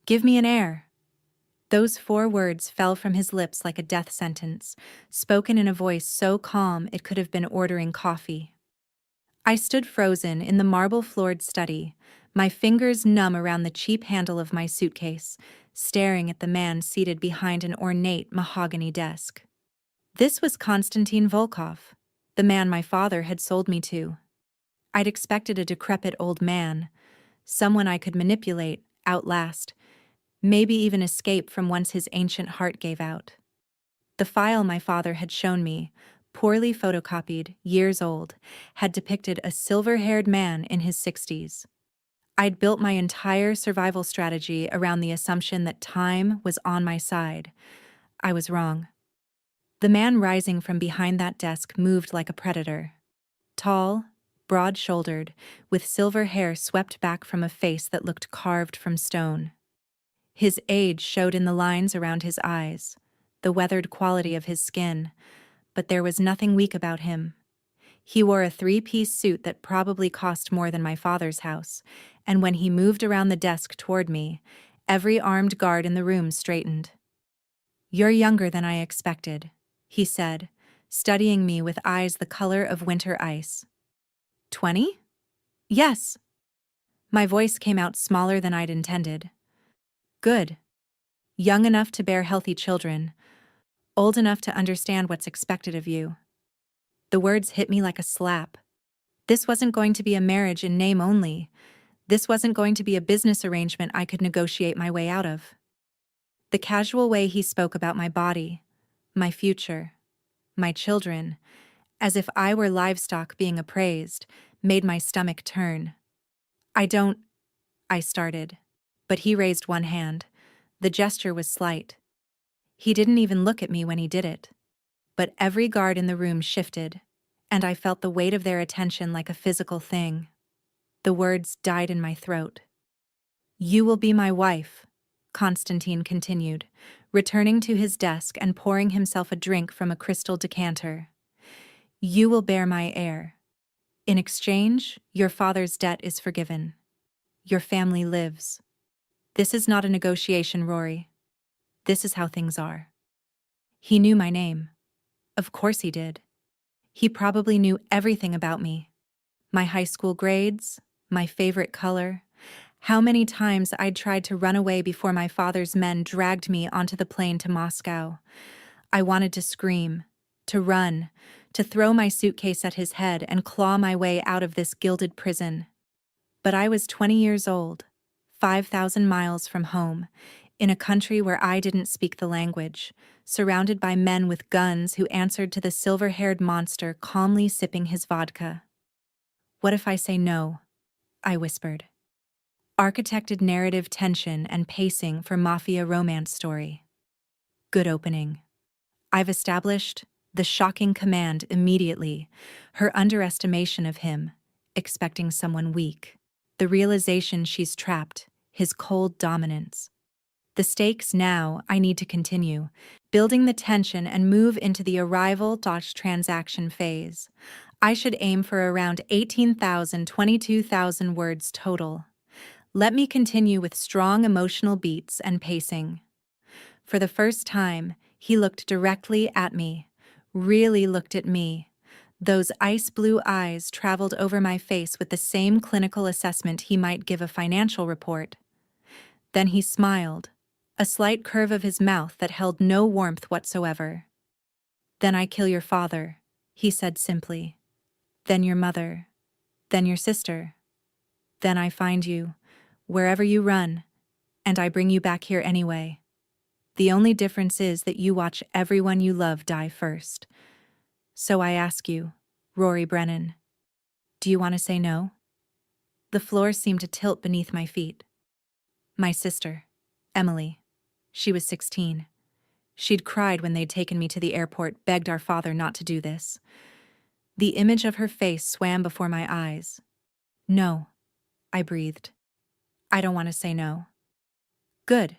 Give me an heir. Those 4 words fell from his lips like a death sentence, spoken in a voice so calm it could have been ordering coffee. I stood frozen in the marble-floored study, my fingers numb around the cheap handle of my suitcase, staring at the man seated behind an ornate mahogany desk. This was Konstantin Volkov, the man my father had sold me to. I'd expected a decrepit old man, someone I could manipulate, outlast, maybe even escape from once his ancient heart gave out. The file my father had shown me, poorly photocopied, years old, had depicted a silver-haired man in his 60s. I'd built my entire survival strategy around the assumption that time was on my side. I was wrong. The man rising from behind that desk moved like a predator. Tall, broad-shouldered, with silver hair swept back from a face that looked carved from stone. His age showed in the lines around his eyes, the weathered quality of his skin, but there was nothing weak about him. He wore a 3-piece suit that probably cost more than my father's house, and when he moved around the desk toward me, every armed guard in the room straightened. "You're younger than I expected," he said, studying me with eyes the color of winter ice. 20? Yes. My voice came out smaller than I'd intended. Good. Young enough to bear healthy children, old enough to understand what's expected of you. The words hit me like a slap. This wasn't going to be a marriage in name only. This wasn't going to be a business arrangement I could negotiate my way out of. The casual way he spoke about my body, my future, my children, as if I were livestock being appraised, made my stomach turn. I started, but he raised one hand. The gesture was slight. He didn't even look at me when he did it. But every guard in the room shifted, and I felt the weight of their attention like a physical thing. The words died in my throat. "You will be my wife," Konstantin continued, returning to his desk and pouring himself a drink from a crystal decanter. "You will bear my heir. In exchange, your father's debt is forgiven. Your family lives. This is not a negotiation, Rory. This is how things are." He knew my name. Of course he did. He probably knew everything about me. My high school grades, my favorite color, how many times I'd tried to run away before my father's men dragged me onto the plane to Moscow. I wanted to scream, to run, to throw my suitcase at his head and claw my way out of this gilded prison. But I was 20 years old, 5,000 miles from home, in a country where I didn't speak the language, surrounded by men with guns who answered to the silver-haired monster calmly sipping his vodka. "What if I say no?" I whispered. Architected narrative tension and pacing for Mafia romance story. Good opening. I've established the shocking command immediately, her underestimation of him, expecting someone weak. The realization she's trapped, his cold dominance. The stakes now, I need to continue, building the tension and move into the arrival-transaction phase. I should aim for around 18,000, 22,000 words total. Let me continue with strong emotional beats and pacing. For the first time, he looked directly at me, really looked at me. Those ice blue eyes traveled over my face with the same clinical assessment he might give a financial report. Then he smiled, a slight curve of his mouth that held no warmth whatsoever. "Then I kill your father," he said simply. "Then your mother. Then your sister. Then I find you, wherever you run, and I bring you back here anyway. The only difference is that you watch everyone you love die first. So I ask you, Rory Brennan, do you want to say no?" The floor seemed to tilt beneath my feet. My sister, Emily. She was 16. She'd cried when they'd taken me to the airport, begged our father not to do this. The image of her face swam before my eyes. "No," I breathed. "I don't want to say no." "Good."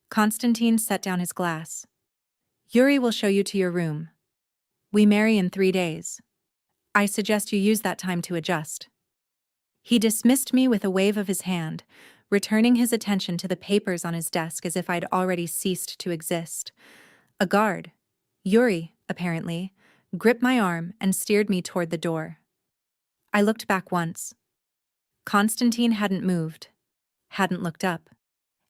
Konstantin set down his glass. "Yuri will show you to your room. We marry in 3 days. I suggest you use that time to adjust." He dismissed me with a wave of his hand, returning his attention to the papers on his desk as if I'd already ceased to exist. A guard, Yuri, apparently, gripped my arm and steered me toward the door. I looked back once. Konstantin hadn't moved, hadn't looked up,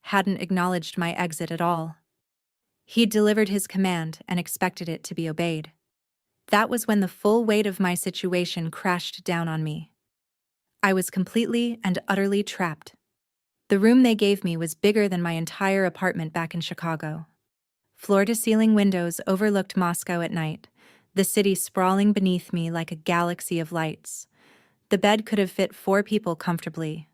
hadn't acknowledged my exit at all. He'd delivered his command and expected it to be obeyed. That was when the full weight of my situation crashed down on me. I was completely and utterly trapped. The room they gave me was bigger than my entire apartment back in Chicago. Floor-to-ceiling windows overlooked Moscow at night, the city sprawling beneath me like a galaxy of lights. The bed could have fit 4 people comfortably.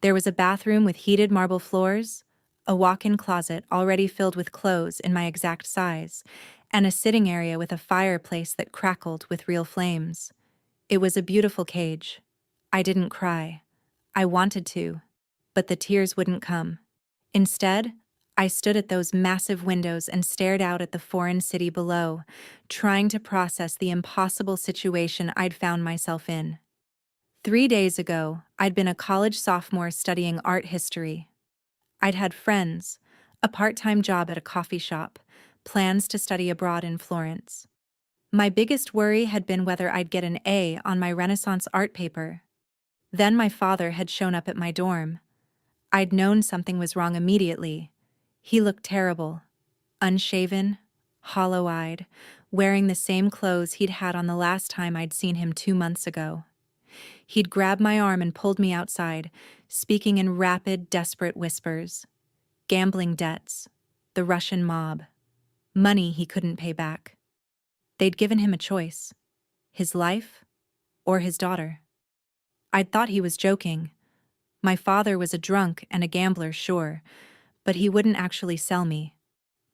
There was a bathroom with heated marble floors, a walk-in closet already filled with clothes in my exact size, and a sitting area with a fireplace that crackled with real flames. It was a beautiful cage. I didn't cry. I wanted to, but the tears wouldn't come. Instead, I stood at those massive windows and stared out at the foreign city below, trying to process the impossible situation I'd found myself in. 3 days ago, I'd been a college sophomore studying art history. I'd had friends, a part-time job at a coffee shop, plans to study abroad in Florence. My biggest worry had been whether I'd get an A on my Renaissance art paper. Then my father had shown up at my dorm. I'd known something was wrong immediately. He looked terrible, unshaven, hollow-eyed, wearing the same clothes he'd had on the last time I'd seen him 2 months ago. He'd grabbed my arm and pulled me outside, speaking in rapid, desperate whispers. Gambling debts, the Russian mob, money he couldn't pay back. They'd given him a choice, his life or his daughter. I'd thought he was joking. My father was a drunk and a gambler, sure, but he wouldn't actually sell me.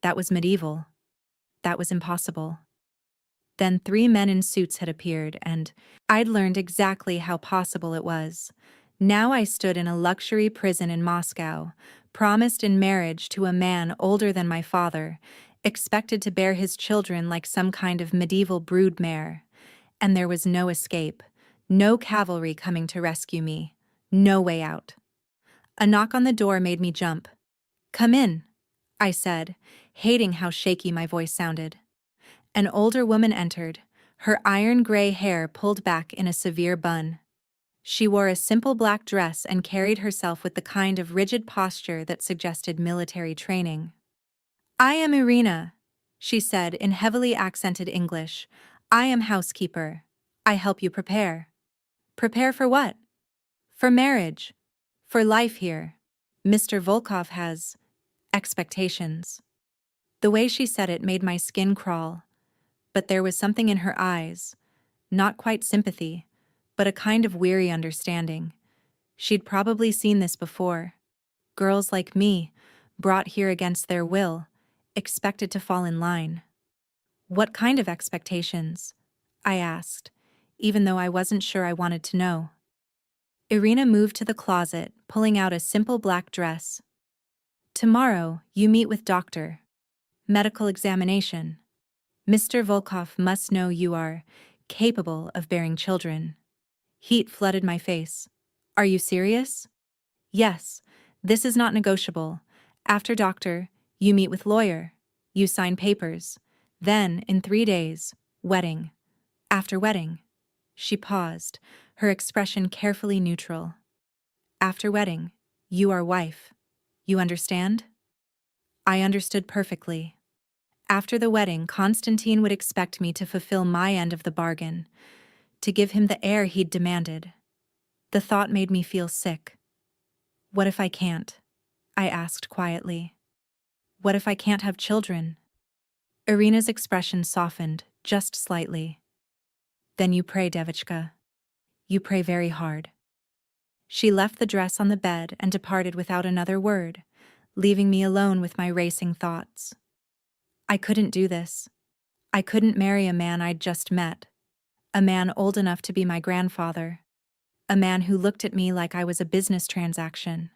That was medieval. That was impossible. Then 3 men in suits had appeared, and I'd learned exactly how possible it was. Now I stood in a luxury prison in Moscow, promised in marriage to a man older than my father, expected to bear his children like some kind of medieval broodmare. And there was no escape, no cavalry coming to rescue me, no way out. A knock on the door made me jump. "Come in," I said, hating how shaky my voice sounded. An older woman entered, her iron-gray hair pulled back in a severe bun. She wore a simple black dress and carried herself with the kind of rigid posture that suggested military training. "I am Irina," she said in heavily accented English. "I am housekeeper. I help you prepare." "Prepare for what?" "For marriage. For life here. Mr. Volkov has expectations." The way she said it made my skin crawl. But there was something in her eyes, not quite sympathy, but a kind of weary understanding. She'd probably seen this before. Girls like me, brought here against their will, expected to fall in line. "What kind of expectations?" I asked, even though I wasn't sure I wanted to know. Irina moved to the closet, pulling out a simple black dress. "Tomorrow, you meet with doctor. Medical examination. Mr. Volkov must know you are capable of bearing children." Heat flooded my face. "Are you serious?" "Yes, this is not negotiable. After doctor, you meet with lawyer. You sign papers. Then, in 3 days, wedding. After wedding." She paused, her expression carefully neutral. "After wedding, you are wife. You understand?" I understood perfectly. After the wedding, Konstantin would expect me to fulfill my end of the bargain, to give him the heir he'd demanded. The thought made me feel sick. "What if I can't?" I asked quietly. "What if I can't have children?" Irina's expression softened, just slightly. "Then you pray, Devichka. You pray very hard." She left the dress on the bed and departed without another word, leaving me alone with my racing thoughts. I couldn't do this. I couldn't marry a man I'd just met. A man old enough to be my grandfather. A man who looked at me like I was a business transaction.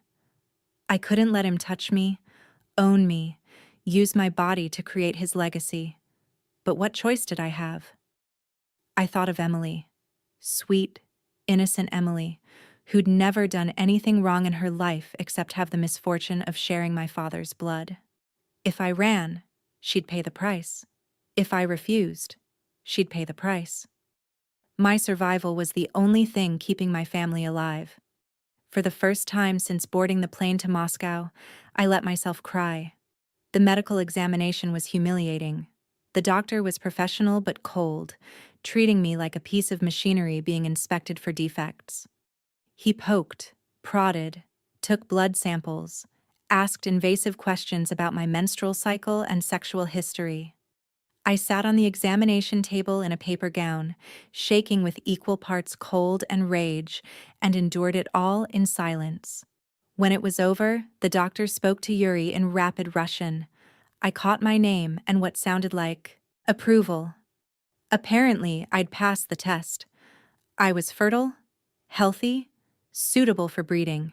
I couldn't let him touch me, own me, use my body to create his legacy. But what choice did I have? I thought of Emily. Sweet, innocent Emily, who'd never done anything wrong in her life except have the misfortune of sharing my father's blood. If I ran, she'd pay the price. If I refused, she'd pay the price. My survival was the only thing keeping my family alive. For the first time since boarding the plane to Moscow, I let myself cry. The medical examination was humiliating. The doctor was professional but cold, treating me like a piece of machinery being inspected for defects. He poked, prodded, took blood samples, asked invasive questions about my menstrual cycle and sexual history. I sat on the examination table in a paper gown, shaking with equal parts cold and rage, and endured it all in silence. When it was over, the doctor spoke to Yuri in rapid Russian. I caught my name and what sounded like approval. Apparently, I'd passed the test. I was fertile, healthy, suitable for breeding.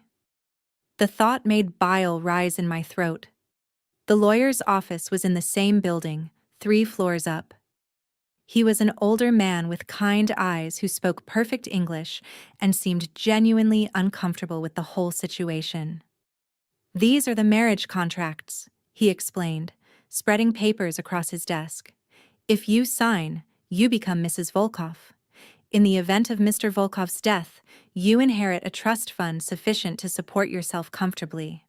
The thought made bile rise in my throat. The lawyer's office was in the same building, 3 floors up. He was an older man with kind eyes who spoke perfect English and seemed genuinely uncomfortable with the whole situation. "These are the marriage contracts," he explained, spreading papers across his desk. "If you sign, you become Mrs. Volkov. In the event of Mr. Volkov's death, you inherit a trust fund sufficient to support yourself comfortably.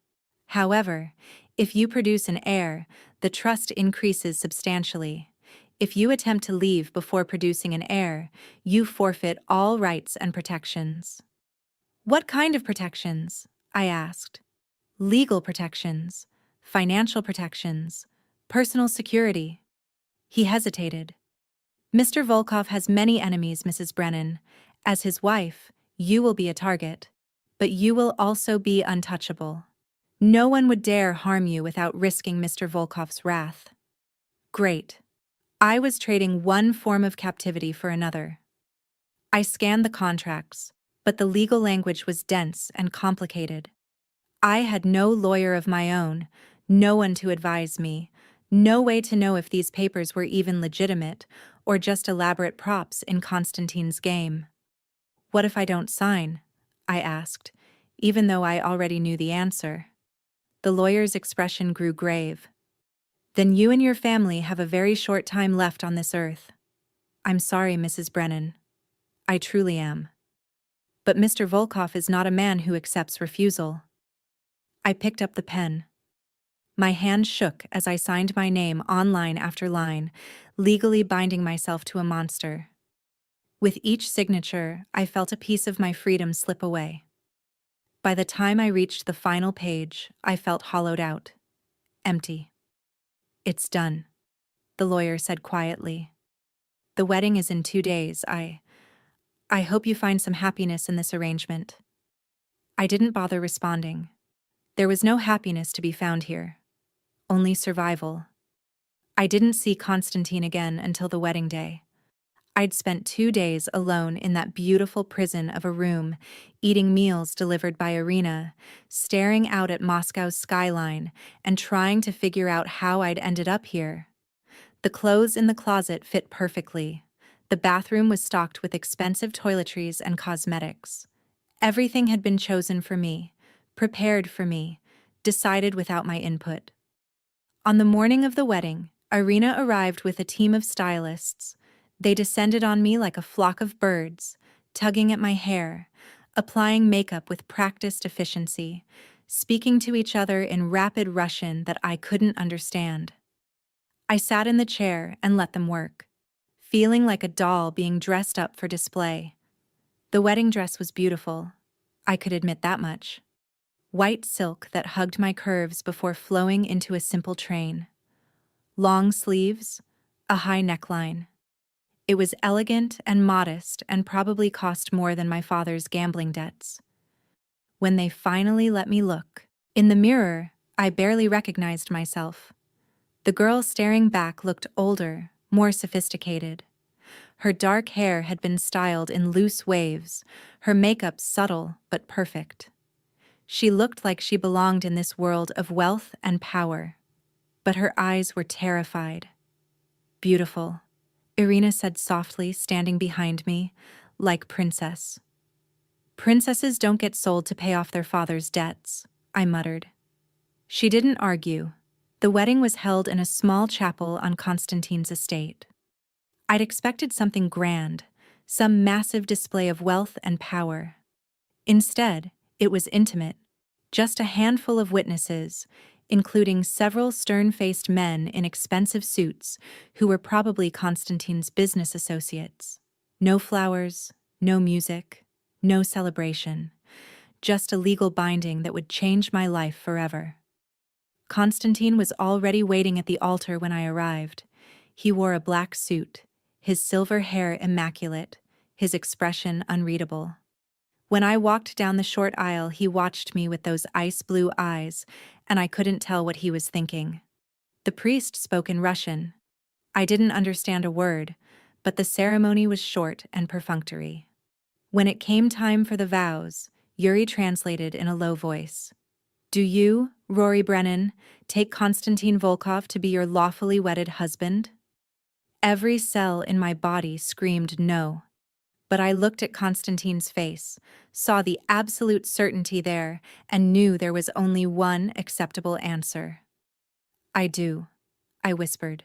However, if you produce an heir, the trust increases substantially. If you attempt to leave before producing an heir, you forfeit all rights and protections." "What kind of protections?" I asked. "Legal protections, financial protections, personal security." He hesitated. "Mr. Volkov has many enemies, Mrs. Brennan. As his wife, you will be a target, but you will also be untouchable. No one would dare harm you without risking Mr. Volkov's wrath." Great. I was trading one form of captivity for another. I scanned the contracts, but the legal language was dense and complicated. I had no lawyer of my own, no one to advise me, no way to know if these papers were even legitimate or just elaborate props in Konstantin's game. "What if I don't sign?" I asked, even though I already knew the answer. The lawyer's expression grew grave. "Then you and your family have a very short time left on this earth. I'm sorry, Mrs. Brennan. I truly am. But Mr. Volkov is not a man who accepts refusal." I picked up the pen. My hand shook as I signed my name on line after line, legally binding myself to a monster. With each signature, I felt a piece of my freedom slip away. By the time I reached the final page, I felt hollowed out. Empty. "It's done," the lawyer said quietly. "The wedding is in 2 days. I hope you find some happiness in this arrangement." I didn't bother responding. There was no happiness to be found here. Only survival. I didn't see Konstantin again until the wedding day. I'd spent 2 days alone in that beautiful prison of a room, eating meals delivered by Irina, staring out at Moscow's skyline, and trying to figure out how I'd ended up here. The clothes in the closet fit perfectly. The bathroom was stocked with expensive toiletries and cosmetics. Everything had been chosen for me, prepared for me, decided without my input. On the morning of the wedding, Irina arrived with a team of stylists. They descended on me like a flock of birds, tugging at my hair, applying makeup with practiced efficiency, speaking to each other in rapid Russian that I couldn't understand. I sat in the chair and let them work, feeling like a doll being dressed up for display. The wedding dress was beautiful. I could admit that much. White silk that hugged my curves before flowing into a simple train. Long sleeves, a high neckline. It was elegant and modest and probably cost more than my father's gambling debts. When they finally let me look, in the mirror, I barely recognized myself. The girl staring back looked older, more sophisticated. Her dark hair had been styled in loose waves, her makeup subtle but perfect. She looked like she belonged in this world of wealth and power, but her eyes were terrified. "Beautiful," Irina said softly, standing behind me, "like princess." Princesses don't get sold to pay off their father's debts, I muttered. She didn't argue. The wedding was held in a small chapel on Konstantin's estate. I'd expected something grand, some massive display of wealth and power. Instead, it was intimate, just a handful of witnesses, including several stern-faced men in expensive suits who were probably Konstantin's business associates. No flowers, no music, no celebration, just a legal binding that would change my life forever. Konstantin was already waiting at the altar when I arrived. He wore a black suit, his silver hair immaculate, his expression unreadable. When I walked down the short aisle, he watched me with those ice-blue eyes, and I couldn't tell what he was thinking. The priest spoke in Russian. I didn't understand a word, but the ceremony was short and perfunctory. When it came time for the vows, Yuri translated in a low voice. Do you, Rory Brennan, take Konstantin Volkov to be your lawfully wedded husband? Every cell in my body screamed no. But I looked at Konstantin's face, saw the absolute certainty there, and knew there was only one acceptable answer. I do, I whispered.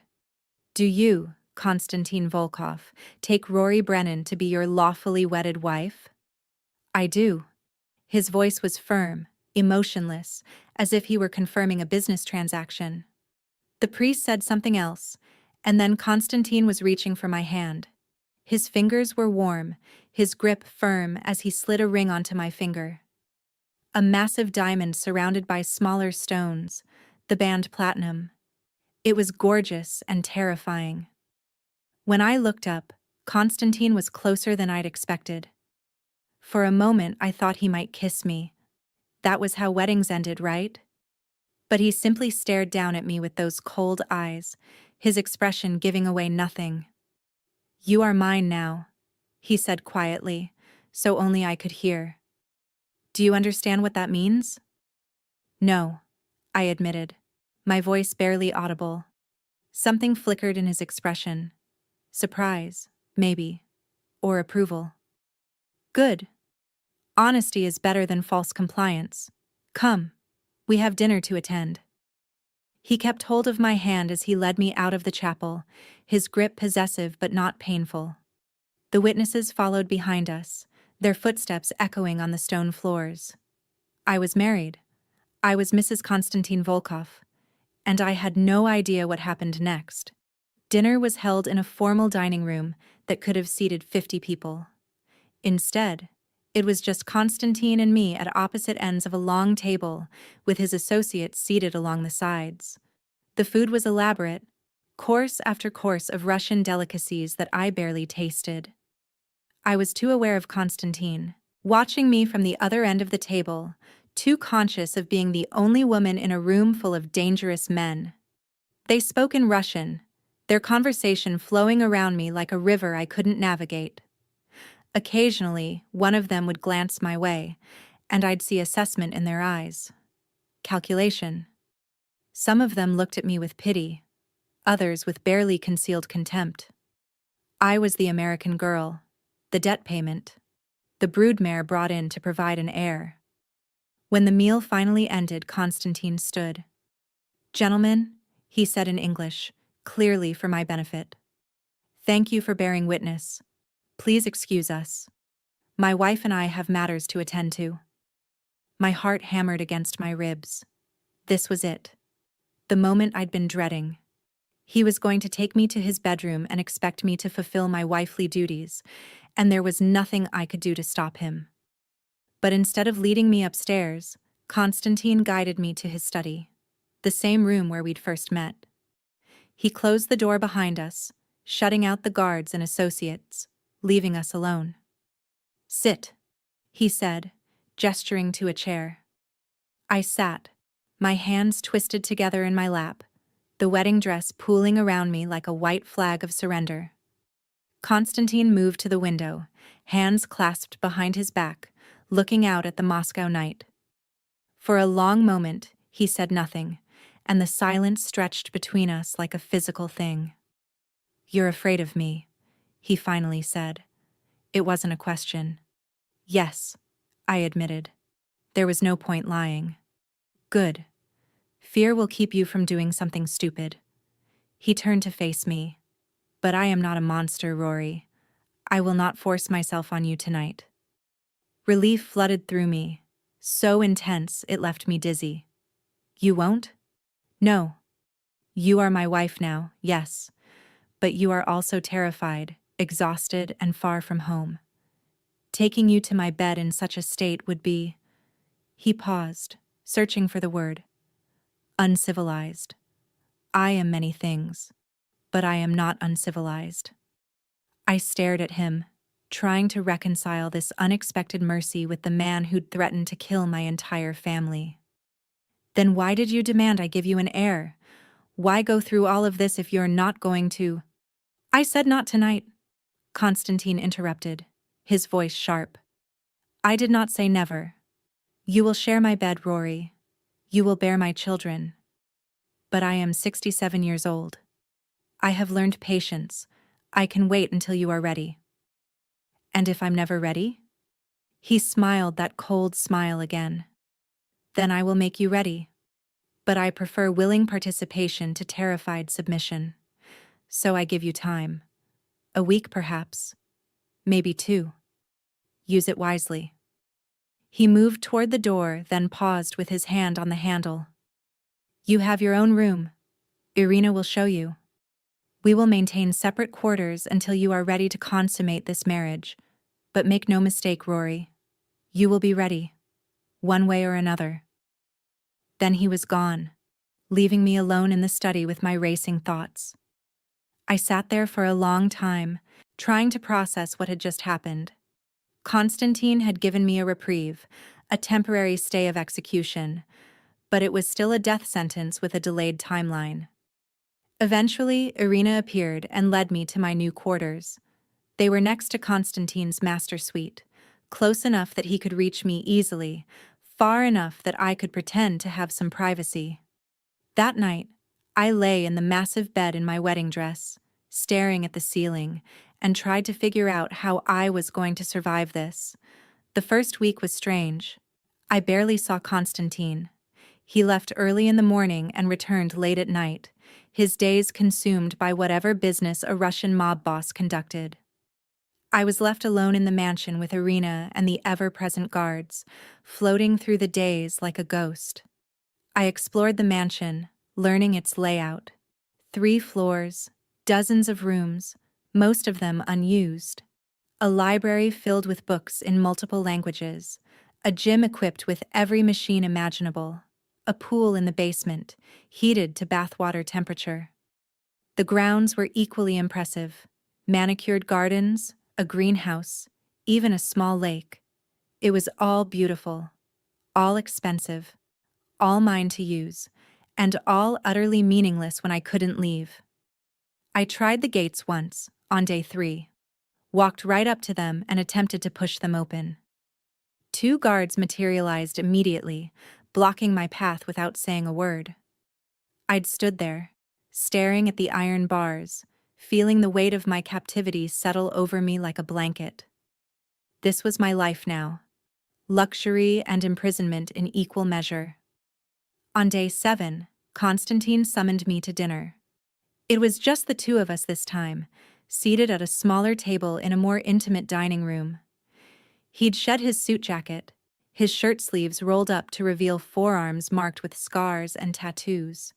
Do you, Konstantin Volkov, take Rory Brennan to be your lawfully wedded wife? I do. His voice was firm, emotionless, as if he were confirming a business transaction. The priest said something else, and then Konstantin was reaching for my hand. His fingers were warm, his grip firm as he slid a ring onto my finger. A massive diamond surrounded by smaller stones, the band platinum. It was gorgeous and terrifying. When I looked up, Konstantin was closer than I'd expected. For a moment I thought he might kiss me. That was how weddings ended, right? But he simply stared down at me with those cold eyes, his expression giving away nothing. You are mine now, he said quietly, so only I could hear. Do you understand what that means? No, I admitted, my voice barely audible. Something flickered in his expression. Surprise, maybe, or approval. Good. Honesty is better than false compliance. Come, we have dinner to attend. He kept hold of my hand as he led me out of the chapel, his grip possessive but not painful. The witnesses followed behind us, their footsteps echoing on the stone floors. I was married. I was Mrs. Konstantin Volkov, and I had no idea what happened next. Dinner was held in a formal dining room that could have seated 50 people. Instead, it was just Konstantin and me at opposite ends of a long table, with his associates seated along the sides. The food was elaborate, course after course of Russian delicacies that I barely tasted. I was too aware of Konstantin, watching me from the other end of the table, too conscious of being the only woman in a room full of dangerous men. They spoke in Russian, their conversation flowing around me like a river I couldn't navigate. Occasionally, one of them would glance my way, and I'd see assessment in their eyes. Calculation. Some of them looked at me with pity, others with barely concealed contempt. I was the American girl, the debt payment, the broodmare brought in to provide an heir. When the meal finally ended, Konstantin stood. Gentlemen, he said in English, clearly for my benefit. Thank you for bearing witness. Please excuse us. My wife and I have matters to attend to. My heart hammered against my ribs. This was it. The moment I'd been dreading. He was going to take me to his bedroom and expect me to fulfill my wifely duties, and there was nothing I could do to stop him. But instead of leading me upstairs, Konstantin guided me to his study, the same room where we'd first met. He closed the door behind us, shutting out the guards and associates, leaving us alone. Sit, he said, gesturing to a chair. I sat, my hands twisted together in my lap, the wedding dress pooling around me like a white flag of surrender. Konstantin moved to the window, hands clasped behind his back, looking out at the Moscow night. For a long moment, he said nothing, and the silence stretched between us like a physical thing. You're afraid of me, he finally said. It wasn't a question. Yes, I admitted. There was no point lying. Good. Fear will keep you from doing something stupid. He turned to face me. But I am not a monster, Rory. I will not force myself on you tonight. Relief flooded through me, so intense it left me dizzy. You won't? No. You are my wife now, yes. But you are also terrified, exhausted, and far from home. Taking you to my bed in such a state would be— He paused, searching for the word. Uncivilized. I am many things, but I am not uncivilized. I stared at him, trying to reconcile this unexpected mercy with the man who'd threatened to kill my entire family. Then why did you demand I give you an heir? Why go through all of this if you're not going to— I said not tonight, Konstantin interrupted, his voice sharp. I did not say never. You will share my bed, Rory. You will bear my children. But I am 67 years old. I have learned patience. I can wait until you are ready. And if I'm never ready? He smiled that cold smile again. Then I will make you ready. But I prefer willing participation to terrified submission. So I give you time. A week perhaps. Maybe 2. Use it wisely. He moved toward the door, then paused with his hand on the handle. You have your own room. Irina will show you. We will maintain separate quarters until you are ready to consummate this marriage. But make no mistake, Rory. You will be ready. One way or another. Then he was gone, leaving me alone in the study with my racing thoughts. I sat there for a long time, trying to process what had just happened. Konstantin had given me a reprieve, a temporary stay of execution, but it was still a death sentence with a delayed timeline. Eventually, Irina appeared and led me to my new quarters. They were next to Konstantin's master suite, close enough that he could reach me easily, far enough that I could pretend to have some privacy. That night, I lay in the massive bed in my wedding dress, staring at the ceiling, and tried to figure out how I was going to survive this. The first week was strange. I barely saw Konstantin. He left early in the morning and returned late at night, his days consumed by whatever business a Russian mob boss conducted. I was left alone in the mansion with Irina and the ever-present guards, floating through the days like a ghost. I explored the mansion, learning its layout. 3 floors, dozens of rooms, most of them unused. A library filled with books in multiple languages, a gym equipped with every machine imaginable, a pool in the basement, heated to bathwater temperature. The grounds were equally impressive. Manicured gardens, a greenhouse, even a small lake. It was all beautiful, all expensive, all mine to use, and all utterly meaningless when I couldn't leave. I tried the gates once, on day 3. Walked right up to them and attempted to push them open. 2 guards materialized immediately, blocking my path without saying a word. I'd stood there, staring at the iron bars, feeling the weight of my captivity settle over me like a blanket. This was my life now. Luxury and imprisonment in equal measure. On day 7, Konstantin summoned me to dinner. It was just the 2 of us this time, seated at a smaller table in a more intimate dining room. He'd shed his suit jacket, his shirt sleeves rolled up to reveal forearms marked with scars and tattoos.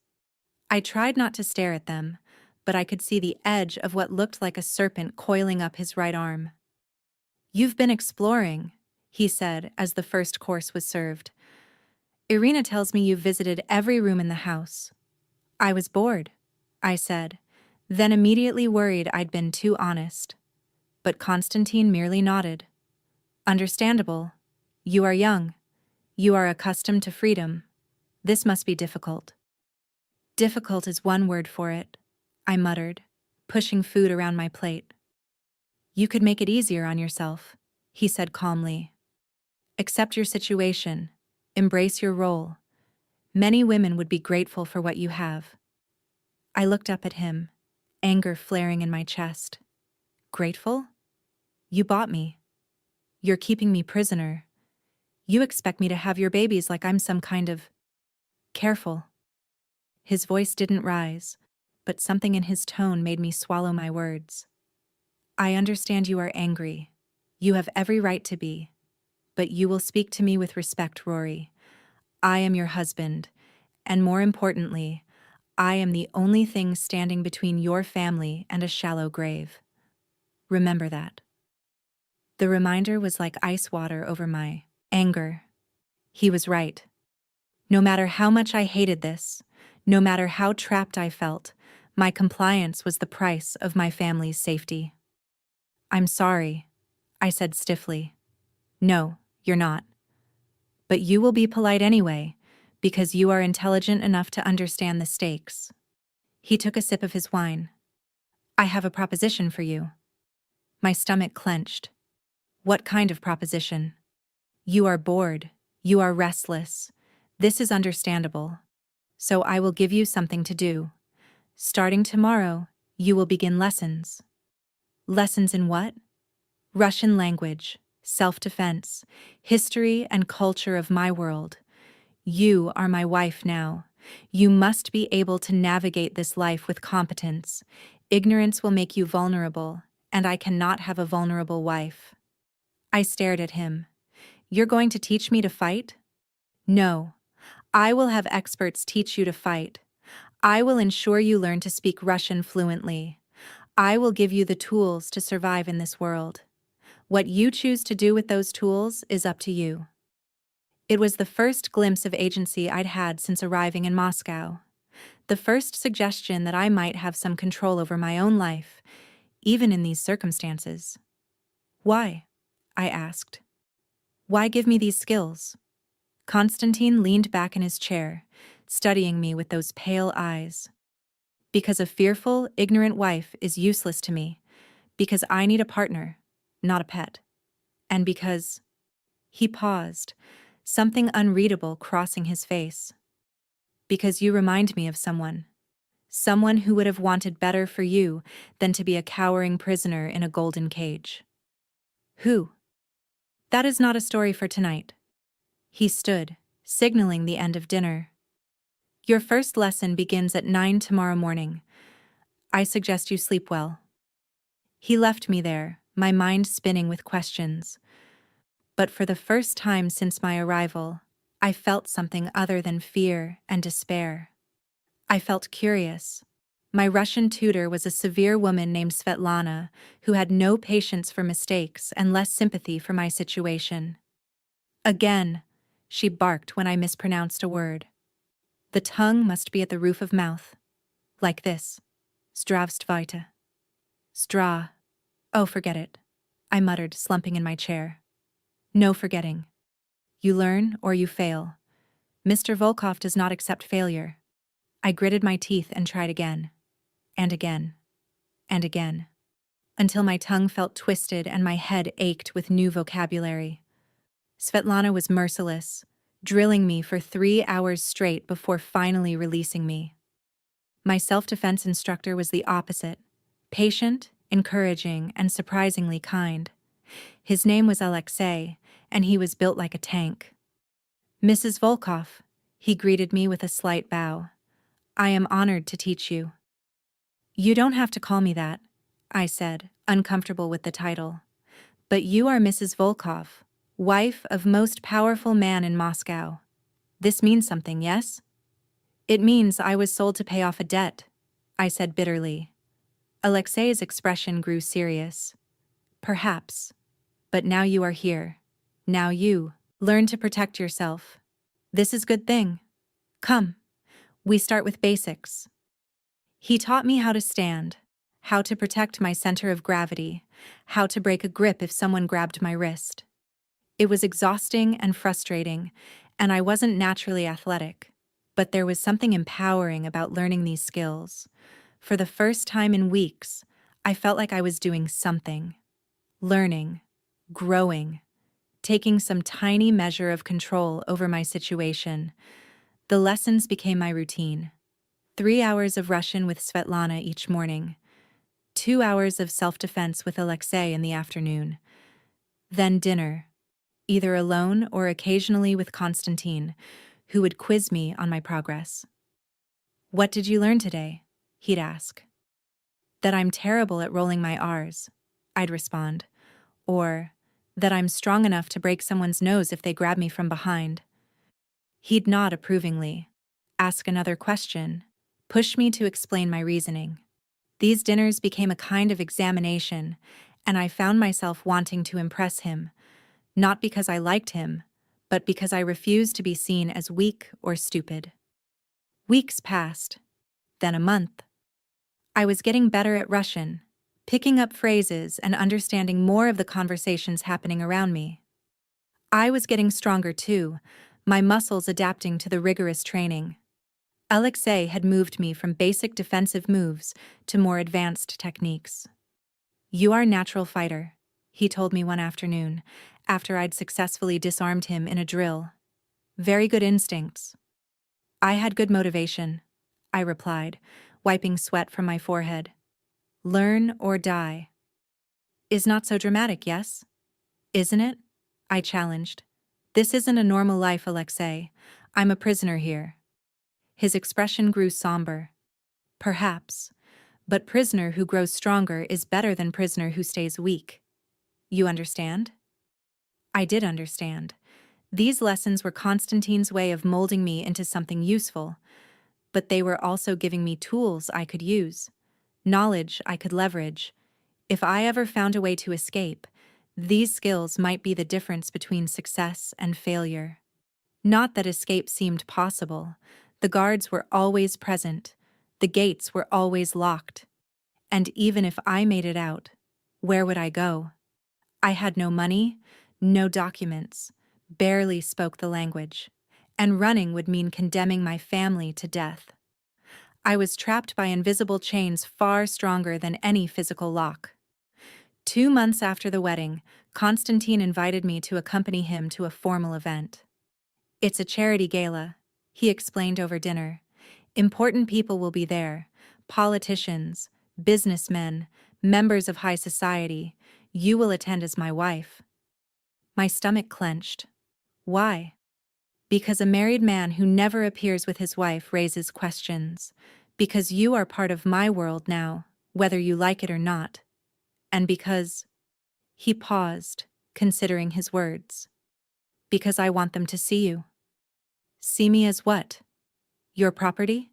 I tried not to stare at them, but I could see the edge of what looked like a serpent coiling up his right arm. You've been exploring, he said as the first course was served. Irina tells me you've visited every room in the house. I was bored, I said, then immediately worried I'd been too honest. But Konstantin merely nodded. Understandable. You are young. You are accustomed to freedom. This must be difficult. Difficult is one word for it, I muttered, pushing food around my plate. You could make it easier on yourself, he said calmly. Accept your situation. Embrace your role. Many women would be grateful for what you have. I looked up at him, anger flaring in my chest. Grateful? You bought me. You're keeping me prisoner. You expect me to have your babies like I'm some kind of... Careful. His voice didn't rise, but something in his tone made me swallow my words. I understand you are angry. You have every right to be. But you will speak to me with respect, Rory. I am your husband, and more importantly, I am the only thing standing between your family and a shallow grave. Remember that. The reminder was like ice water over my anger. He was right. No matter how much I hated this, no matter how trapped I felt, my compliance was the price of my family's safety. I'm sorry, I said stiffly. No, you're not. But you will be polite anyway, because you are intelligent enough to understand the stakes. He took a sip of his wine. I have a proposition for you. My stomach clenched. What kind of proposition? You are bored. You are restless. This is understandable. So I will give you something to do. Starting tomorrow, you will begin lessons. Lessons in what? Russian language, self-defense, history and culture of my world. You are my wife now. You must be able to navigate this life with competence. Ignorance will make you vulnerable, and I cannot have a vulnerable wife. I stared at him. You're going to teach me to fight? No. I will have experts teach you to fight. I will ensure you learn to speak Russian fluently. I will give you the tools to survive in this world. What you choose to do with those tools is up to you. It was the first glimpse of agency I'd had since arriving in Moscow. The first suggestion that I might have some control over my own life, even in these circumstances. Why? I asked. Why give me these skills? Konstantin leaned back in his chair, studying me with those pale eyes. Because a fearful, ignorant wife is useless to me. Because I need a partner, not a pet. And because... He paused, something unreadable crossing his face. Because you remind me of someone. Someone who would have wanted better for you than to be a cowering prisoner in a golden cage. Who? That is not a story for tonight. He stood, signaling the end of dinner. Your first lesson begins at 9 tomorrow morning. I suggest you sleep well. He left me there, my mind spinning with questions. But for the first time since my arrival, I felt something other than fear and despair. I felt curious. My Russian tutor was a severe woman named Svetlana, who had no patience for mistakes and less sympathy for my situation. Again, she barked when I mispronounced a word. The tongue must be at the roof of mouth. Like this. Zdravstvuyte. Stra. Oh, forget it. I muttered, slumping in my chair. No forgetting. You learn or you fail. Mr. Volkov does not accept failure. I gritted my teeth and tried again. And again. And again. Until my tongue felt twisted and my head ached with new vocabulary. Svetlana was merciless, drilling me for 3 hours straight before finally releasing me. My self-defense instructor was the opposite, patient, encouraging, and surprisingly kind. His name was Alexei, and he was built like a tank. Mrs. Volkov, he greeted me with a slight bow. I am honored to teach you. You don't have to call me that, I said, uncomfortable with the title. But you are Mrs. Volkov, wife of most powerful man in Moscow. This means something, yes? It means I was sold to pay off a debt, I said bitterly. Alexei's expression grew serious. Perhaps. But now you are here. Now you learn to protect yourself. This is good thing. Come. We start with basics. He taught me how to stand, how to protect my center of gravity, how to break a grip if someone grabbed my wrist. It was exhausting and frustrating, and I wasn't naturally athletic, but there was something empowering about learning these skills. For the first time in weeks, I felt like I was doing something. Learning, growing, taking some tiny measure of control over my situation. The lessons became my routine. 3 hours of Russian with Svetlana each morning. 2 hours of self-defense with Alexei in the afternoon. Then dinner. either alone or occasionally with Konstantin, who would quiz me on my progress. "What did you learn today?" he'd ask. "That I'm terrible at rolling my R's," I'd respond, or that I'm strong enough to break someone's nose if they grab me from behind. He'd nod approvingly, ask another question, push me to explain my reasoning. These dinners became a kind of examination, and I found myself wanting to impress him, not because I liked him, but because I refused to be seen as weak or stupid. Weeks passed, then a month. I was getting better at Russian, picking up phrases and understanding more of the conversations happening around me. I was getting stronger too, my muscles adapting to the rigorous training. Alexei had moved me from basic defensive moves to more advanced techniques. "You are a natural fighter," he told me one afternoon, after I'd successfully disarmed him in a drill. "Very good instincts." "I had good motivation," I replied, wiping sweat from my forehead. "Learn or die." "Is not so dramatic, yes? Isn't it?" I challenged. "This isn't a normal life, Alexei. I'm a prisoner here." His expression grew somber. "Perhaps, but prisoner who grows stronger is better than prisoner who stays weak. You understand?" I did understand. These lessons were Konstantin's way of molding me into something useful, but they were also giving me tools I could use, knowledge I could leverage. If I ever found a way to escape, these skills might be the difference between success and failure. Not that escape seemed possible. The guards were always present. The gates were always locked. And even if I made it out, where would I go? I had no money, no documents, barely spoke the language, and running would mean condemning my family to death. I was trapped by invisible chains far stronger than any physical lock. 2 months after the wedding, Konstantin invited me to accompany him to a formal event. "It's a charity gala," he explained over dinner. "Important people will be there, politicians, businessmen, members of high society. You will attend as my wife." My stomach clenched. Why? Because a married man who never appears with his wife raises questions. Because you are part of my world now, whether you like it or not. And because... He paused, considering his words. "Because I want them to see you." "See me as what? Your property?"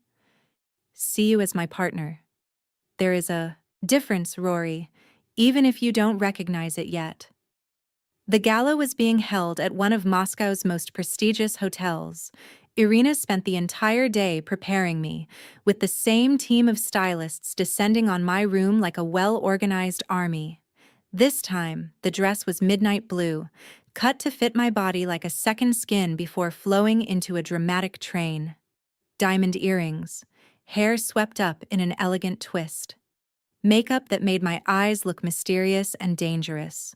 "See you as my partner. There is a difference, Rory, even if you don't recognize it yet." The gala was being held at one of Moscow's most prestigious hotels. Irina spent the entire day preparing me, with the same team of stylists descending on my room like a well-organized army. This time, the dress was midnight blue, cut to fit my body like a second skin before flowing into a dramatic train. Diamond earrings, hair swept up in an elegant twist. Makeup that made my eyes look mysterious and dangerous.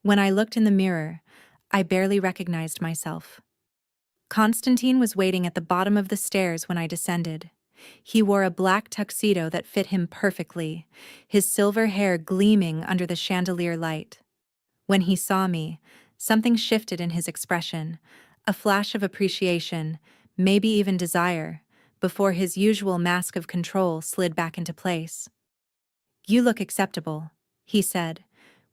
When I looked in the mirror, I barely recognized myself. Konstantin was waiting at the bottom of the stairs when I descended. He wore a black tuxedo that fit him perfectly, his silver hair gleaming under the chandelier light. When he saw me, something shifted in his expression, a flash of appreciation, maybe even desire, before his usual mask of control slid back into place. "You look acceptable," he said,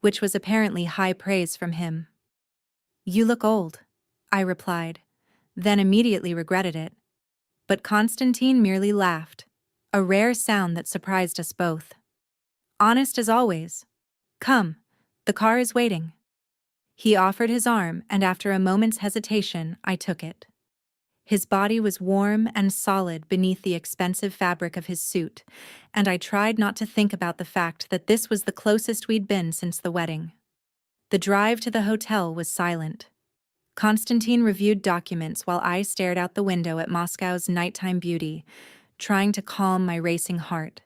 which was apparently high praise from him. "You look old," I replied, then immediately regretted it. But Konstantin merely laughed, a rare sound that surprised us both. "Honest as always. Come, the car is waiting." He offered his arm, and after a moment's hesitation, I took it. His body was warm and solid beneath the expensive fabric of his suit, and I tried not to think about the fact that this was the closest we'd been since the wedding. The drive to the hotel was silent. Konstantin reviewed documents while I stared out the window at Moscow's nighttime beauty, trying to calm my racing heart.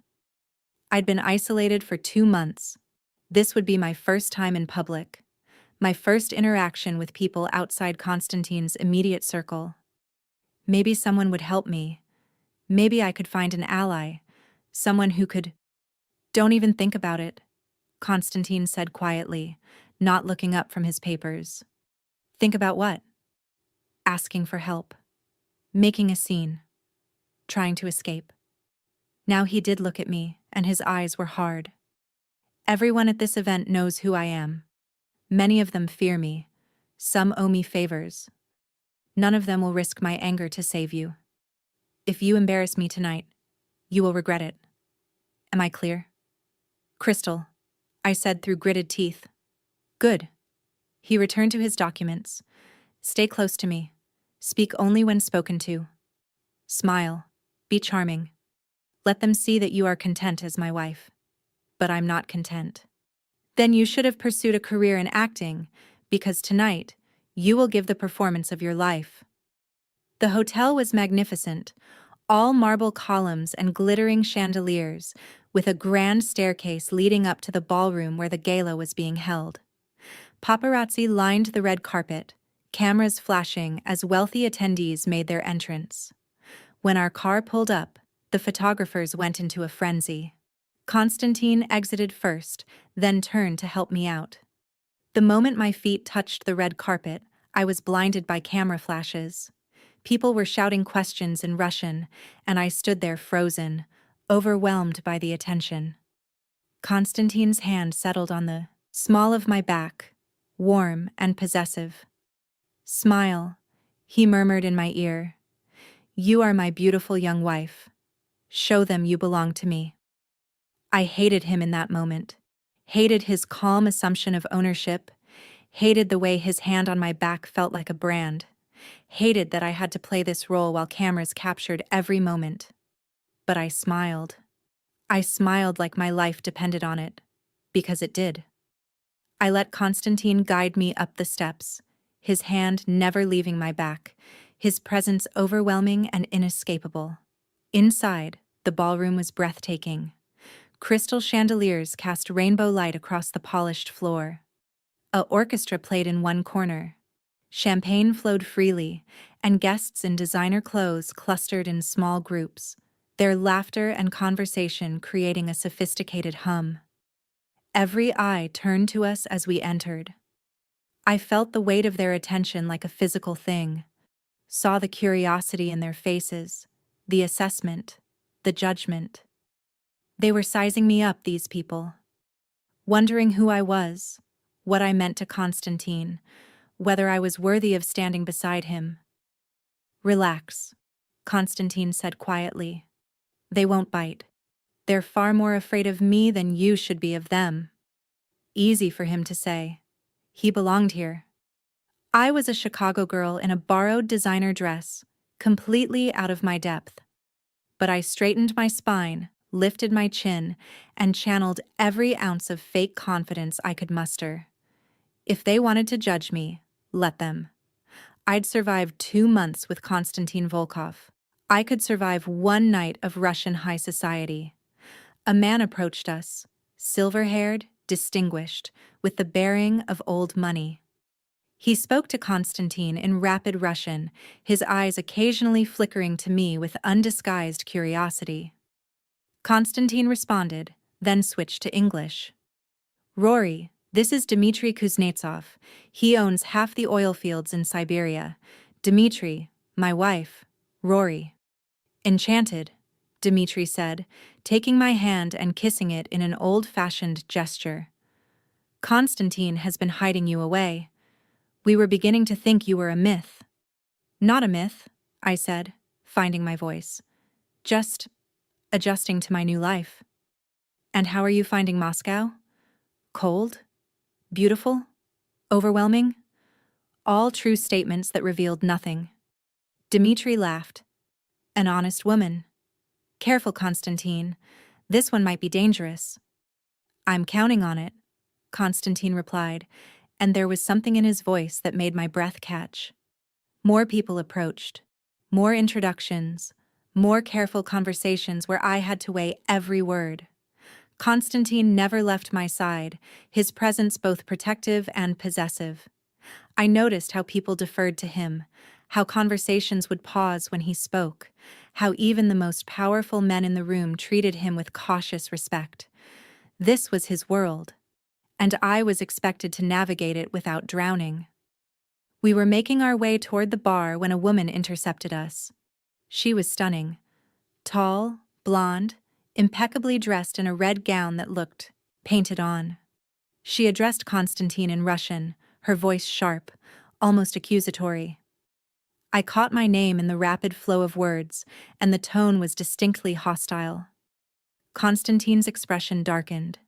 I'd been isolated for 2 months. This would be my first time in public, my first interaction with people outside Konstantin's immediate circle. Maybe someone would help me. Maybe I could find an ally, someone who could... "Don't even think about it," Konstantin said quietly, not looking up from his papers. Think about what? Asking for help. Making a scene. Trying to escape. Now he did look at me, and his eyes were hard. Everyone at this event knows who I am. Many of them fear me. Some owe me favors. None of them will risk my anger to save you. If you embarrass me tonight, you will regret it. Am I clear? Crystal, I said through gritted teeth. Good. He returned to his documents. Stay close to me. Speak only when spoken to. Smile. Be charming. Let them see that you are content as my wife. But I'm not content. Then you should have pursued a career in acting, because tonight, you will give the performance of your life. The hotel was magnificent, all marble columns and glittering chandeliers, with a grand staircase leading up to the ballroom where the gala was being held. Paparazzi lined the red carpet, cameras flashing as wealthy attendees made their entrance. When our car pulled up, the photographers went into a frenzy. Konstantin exited first, then turned to help me out. The moment my feet touched the red carpet, I was blinded by camera flashes. People were shouting questions in Russian, and I stood there frozen, overwhelmed by the attention. Konstantin's hand settled on the small of my back, warm and possessive. Smile, he murmured in my ear. You are my beautiful young wife. Show them you belong to me. I hated him in that moment, hated his calm assumption of ownership, hated the way his hand on my back felt like a brand, hated that I had to play this role while cameras captured every moment. But I smiled. I smiled like my life depended on it, because it did. I let Konstantin guide me up the steps, his hand never leaving my back, his presence overwhelming and inescapable. Inside, the ballroom was breathtaking. Crystal chandeliers cast rainbow light across the polished floor. An orchestra played in one corner. Champagne flowed freely, and guests in designer clothes clustered in small groups, their laughter and conversation creating a sophisticated hum. Every eye turned to us as we entered. I felt the weight of their attention like a physical thing, saw the curiosity in their faces, the assessment, the judgment. They were sizing me up, these people, wondering who I was, what I meant to Konstantin, whether I was worthy of standing beside him. Relax, Konstantin said quietly. They won't bite. They're far more afraid of me than you should be of them. Easy for him to say. He belonged here. I was a Chicago girl in a borrowed designer dress, completely out of my depth. But I straightened my spine, lifted my chin, and channeled every ounce of fake confidence I could muster. If they wanted to judge me, let them. I'd survived 2 months with Konstantin Volkov. I could survive 1 night of Russian high society. A man approached us, silver-haired, distinguished, with the bearing of old money. He spoke to Konstantin in rapid Russian, his eyes occasionally flickering to me with undisguised curiosity. Konstantin responded, then switched to English. Rory, this is Dmitry Kuznetsov. He owns half the oil fields in Siberia. Dmitry, my wife, Rory. Enchanted, Dmitry said, taking my hand and kissing it in an old-fashioned gesture. Konstantin has been hiding you away. We were beginning to think you were a myth. Not a myth, I said, finding my voice. Just adjusting to my new life. And how are you finding Moscow? Cold? Beautiful? Overwhelming? All true statements that revealed nothing. Dmitry laughed. An honest woman. Careful, Konstantin. This one might be dangerous. I'm counting on it, Konstantin replied, and there was something in his voice that made my breath catch. More people approached. More introductions. More careful conversations where I had to weigh every word. Konstantin never left my side, his presence both protective and possessive. I noticed how people deferred to him, how conversations would pause when he spoke, how even the most powerful men in the room treated him with cautious respect. This was his world, and I was expected to navigate it without drowning. We were making our way toward the bar when a woman intercepted us. She was stunning. Tall, blonde, impeccably dressed in a red gown that looked painted on. She addressed Konstantin in Russian, her voice sharp, almost accusatory. I caught my name in the rapid flow of words, and the tone was distinctly hostile. Konstantin's expression darkened.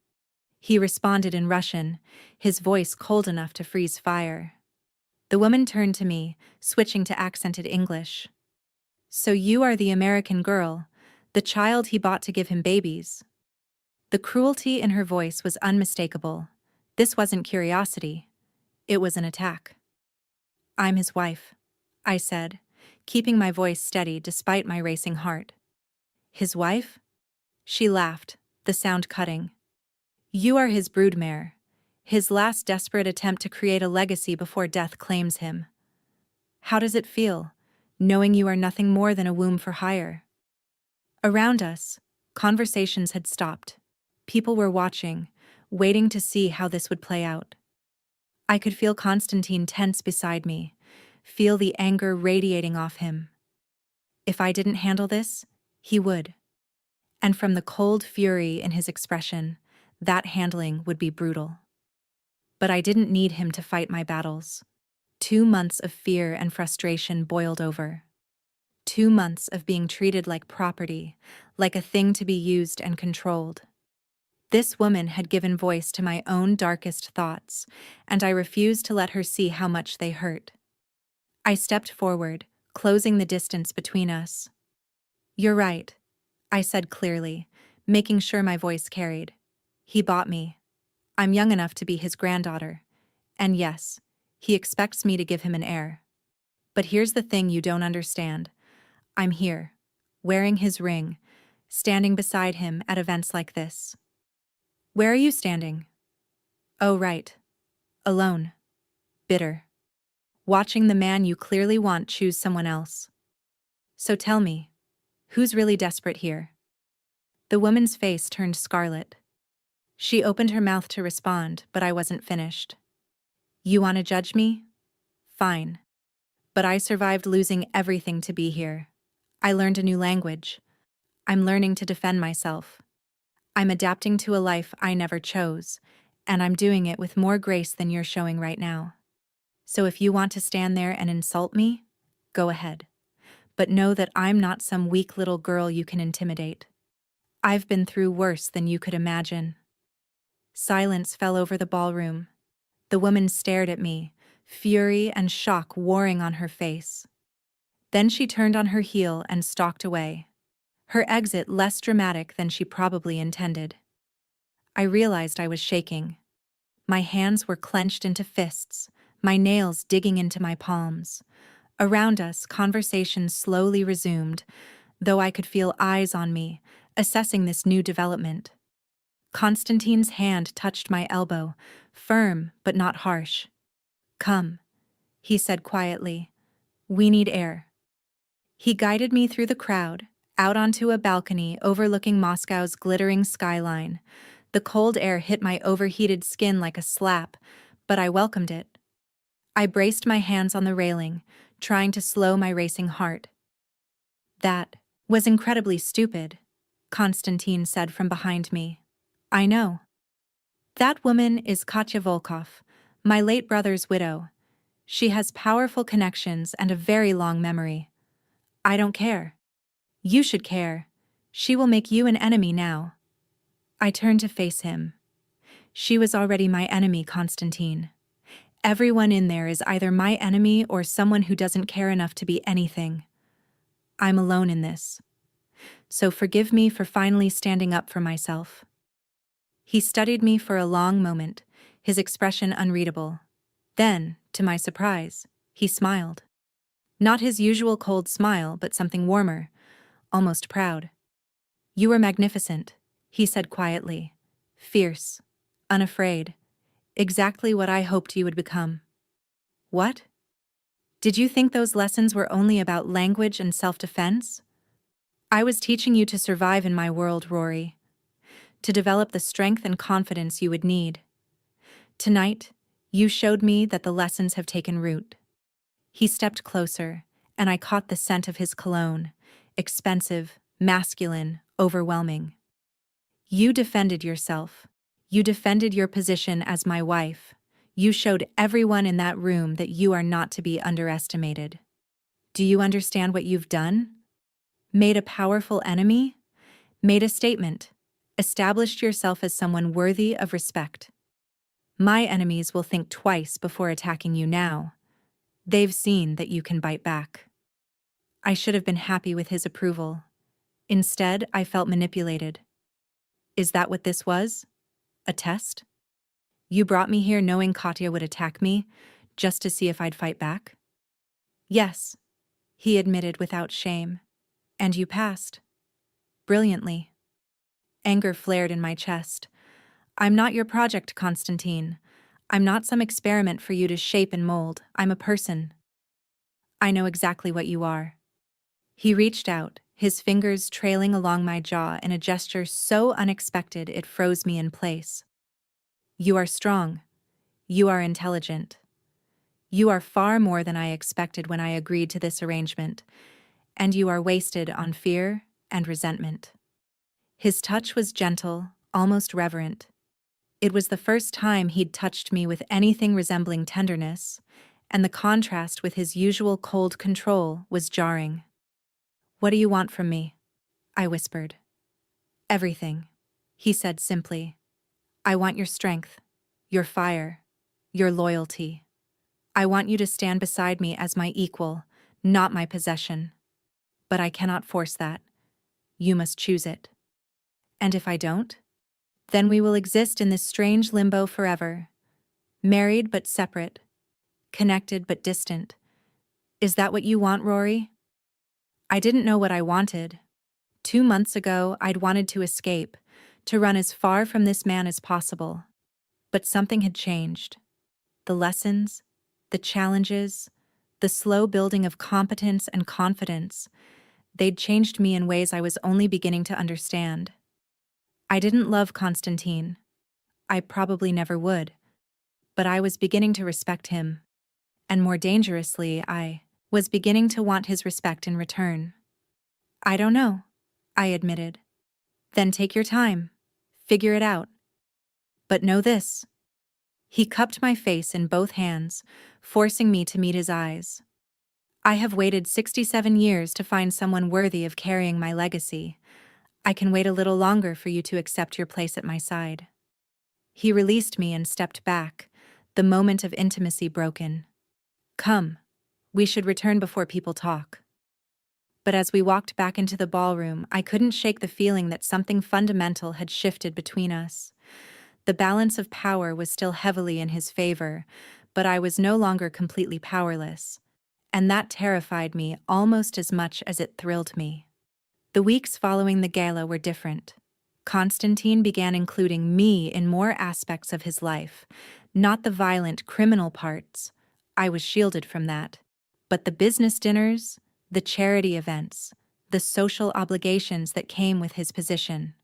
He responded in Russian, his voice cold enough to freeze fire. The woman turned to me, switching to accented English. "So you are the American girl, the child he bought to give him babies." The cruelty in her voice was unmistakable. This wasn't curiosity. It was an attack. "I'm his wife," I said, keeping my voice steady despite my racing heart. "His wife?" She laughed, the sound cutting. "You are his broodmare, his last desperate attempt to create a legacy before death claims him. How does it feel, knowing you are nothing more than a womb for hire?" Around us, conversations had stopped. People were watching, waiting to see how this would play out. I could feel Konstantin tense beside me, feel the anger radiating off him. If I didn't handle this, he would. And from the cold fury in his expression, that handling would be brutal. But I didn't need him to fight my battles. 2 months of fear and frustration boiled over. 2 months of being treated like property, like a thing to be used and controlled. This woman had given voice to my own darkest thoughts, and I refused to let her see how much they hurt. I stepped forward, closing the distance between us. "You're right," I said clearly, making sure my voice carried. "He bought me. I'm young enough to be his granddaughter. And yes, he expects me to give him an heir. But here's the thing you don't understand. I'm here, wearing his ring, standing beside him at events like this." "Where are you standing?" "Oh, right. Alone. Bitter. Watching the man you clearly want choose someone else. So tell me, who's really desperate here?" The woman's face turned scarlet. She opened her mouth to respond, but I wasn't finished. "You want to judge me? Fine. But I survived losing everything to be here. I learned a new language. I'm learning to defend myself. I'm adapting to a life I never chose, and I'm doing it with more grace than you're showing right now. So if you want to stand there and insult me, go ahead. But know that I'm not some weak little girl you can intimidate. I've been through worse than you could imagine." Silence fell over the ballroom. The woman stared at me, fury and shock warring on her face. Then she turned on her heel and stalked away, her exit less dramatic than she probably intended. I realized I was shaking. My hands were clenched into fists, my nails digging into my palms. Around us, conversation slowly resumed, though I could feel eyes on me, assessing this new development. Konstantin's hand touched my elbow, firm but not harsh. "Come," he said quietly. "We need air." He guided me through the crowd, out onto a balcony overlooking Moscow's glittering skyline. The cold air hit my overheated skin like a slap, but I welcomed it. I braced my hands on the railing, trying to slow my racing heart. "That was incredibly stupid," Konstantin said from behind me. "I know. That woman is Katya Volkov, my late brother's widow. She has powerful connections and a very long memory. I don't care. You should care. She will make you an enemy now." I turned to face him. "She was already my enemy, Konstantin. Everyone in there is either my enemy or someone who doesn't care enough to be anything. I'm alone in this. So forgive me for finally standing up for myself." He studied me for a long moment, his expression unreadable. Then, to my surprise, he smiled. Not his usual cold smile, but something warmer, almost proud. "You were magnificent," he said quietly. "Fierce, unafraid. Exactly what I hoped you would become." "What? Did you think those lessons were only about language and self-defense?" "I was teaching you to survive in my world, Rory. To develop the strength and confidence you would need. Tonight, you showed me that the lessons have taken root. He stepped closer, and I caught the scent of his cologne, expensive, masculine, overwhelming. You defended yourself. You defended your position as my wife. You showed everyone in that room that you are not to be underestimated. Do you understand what you've done? Made a powerful enemy? Made a statement. Established yourself as someone worthy of respect. My enemies will think twice before attacking you now. They've seen that you can bite back. I should have been happy with his approval. Instead, I felt manipulated. Is that what this was? A test? You brought me here knowing Katya would attack me, just to see if I'd fight back? Yes, he admitted without shame. And you passed. Brilliantly. Anger flared in my chest. I'm not your project, Konstantin. I'm not some experiment for you to shape and mold. I'm a person. I know exactly what you are. He reached out, his fingers trailing along my jaw in a gesture so unexpected it froze me in place. You are strong. You are intelligent. You are far more than I expected when I agreed to this arrangement, and you are wasted on fear and resentment. His touch was gentle, almost reverent. It was the first time he'd touched me with anything resembling tenderness, and the contrast with his usual cold control was jarring. What do you want from me? I whispered. Everything, he said simply. I want your strength, your fire, your loyalty. I want you to stand beside me as my equal, not my possession. But I cannot force that. You must choose it. And if I don't? Then we will exist in this strange limbo forever. Married but separate. Connected but distant. Is that what you want, Rory? I didn't know what I wanted. 2 months ago, I'd wanted to escape, to run as far from this man as possible. But something had changed. The lessons, the challenges, the slow building of competence and confidence, they'd changed me in ways I was only beginning to understand. I didn't love Konstantin. I probably never would. But I was beginning to respect him. And more dangerously, I was beginning to want his respect in return. I don't know, I admitted. Then take your time. Figure it out. But know this. He cupped my face in both hands, forcing me to meet his eyes. I have waited 67 years to find someone worthy of carrying my legacy. I can wait a little longer for you to accept your place at my side. He released me and stepped back, the moment of intimacy broken. Come, we should return before people talk. But as we walked back into the ballroom, I couldn't shake the feeling that something fundamental had shifted between us. The balance of power was still heavily in his favor, but I was no longer completely powerless. And that terrified me almost as much as it thrilled me. The weeks following the gala were different. Konstantin began including me in more aspects of his life, not the violent criminal parts. I was shielded from that. But the business dinners, the charity events, the social obligations that came with his position.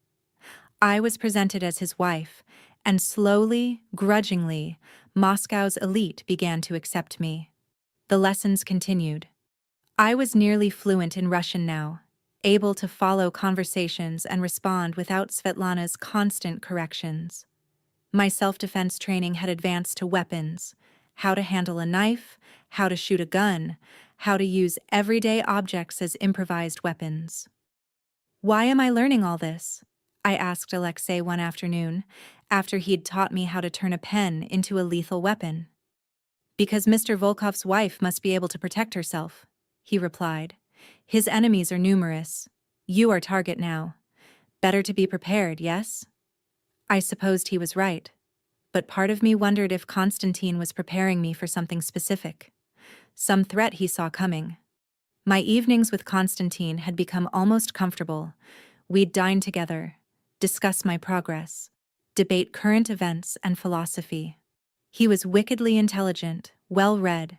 I was presented as his wife, and slowly, grudgingly, Moscow's elite began to accept me. The lessons continued. I was nearly fluent in Russian now, able to follow conversations and respond without Svetlana's constant corrections. My self-defense training had advanced to weapons, how to handle a knife, how to shoot a gun, how to use everyday objects as improvised weapons. Why am I learning all this? I asked Alexei one afternoon, after he'd taught me how to turn a pen into a lethal weapon. Because Mr. Volkov's wife must be able to protect herself, he replied. His enemies are numerous. You are target now. Better to be prepared, yes? I supposed he was right, but part of me wondered if Konstantin was preparing me for something specific, some threat he saw coming. My evenings with Konstantin had become almost comfortable. We'd dine together, discuss my progress, debate current events and philosophy. He was wickedly intelligent, well-read,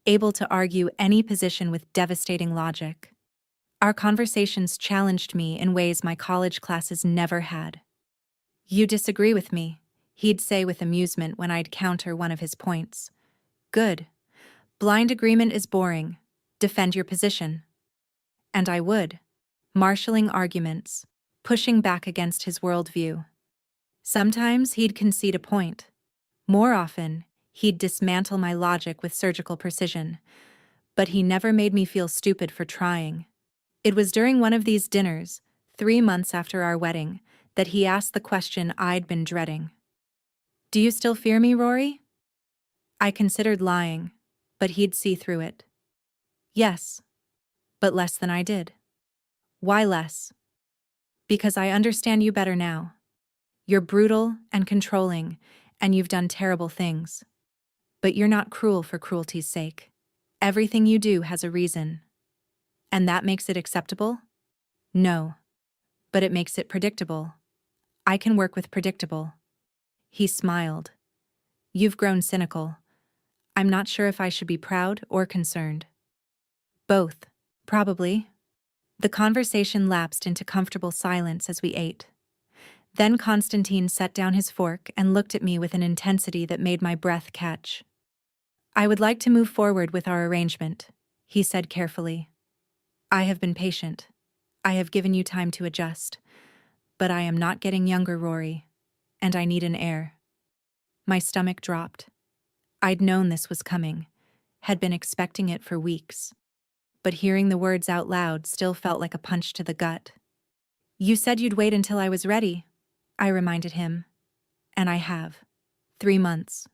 able to argue any position with devastating logic. Our conversations challenged me in ways my college classes never had. You disagree with me, he'd say with amusement when I'd counter one of his points. Good. Blind agreement is boring. Defend your position. And I would, marshalling arguments, pushing back against his worldview. Sometimes he'd concede a point. More often, he'd dismantle my logic with surgical precision. But he never made me feel stupid for trying. It was during one of these dinners, 3 months after our wedding, that he asked the question I'd been dreading. "Do you still fear me, Rory?" I considered lying, but he'd see through it. "Yes, but less than I did." "Why less?" "Because I understand you better now. You're brutal and controlling, and you've done terrible things. But you're not cruel for cruelty's sake. Everything you do has a reason. And that makes it acceptable?" "No. But it makes it predictable. I can work with predictable." He smiled. "You've grown cynical. I'm not sure if I should be proud or concerned." "Both, probably." The conversation lapsed into comfortable silence as we ate. Then Konstantin set down his fork and looked at me with an intensity that made my breath catch. "I would like to move forward with our arrangement," he said carefully. "I have been patient. I have given you time to adjust. But I am not getting younger, Rory, and I need an heir." My stomach dropped. I'd known this was coming, had been expecting it for weeks. But hearing the words out loud still felt like a punch to the gut. "You said you'd wait until I was ready," I reminded him. "And I have. 3 months.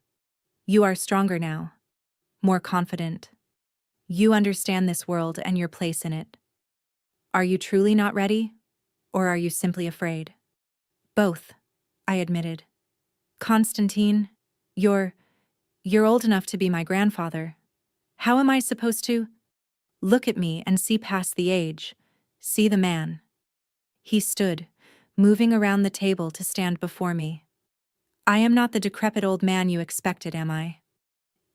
You are stronger now. More confident. You understand this world and your place in it. Are you truly not ready? Or are you simply afraid?" "Both," I admitted. "Konstantin, you're old enough to be my grandfather. How am I supposed to look at me and see past the age, see the man?" He stood, moving around the table to stand before me. "I am not the decrepit old man you expected, am I?"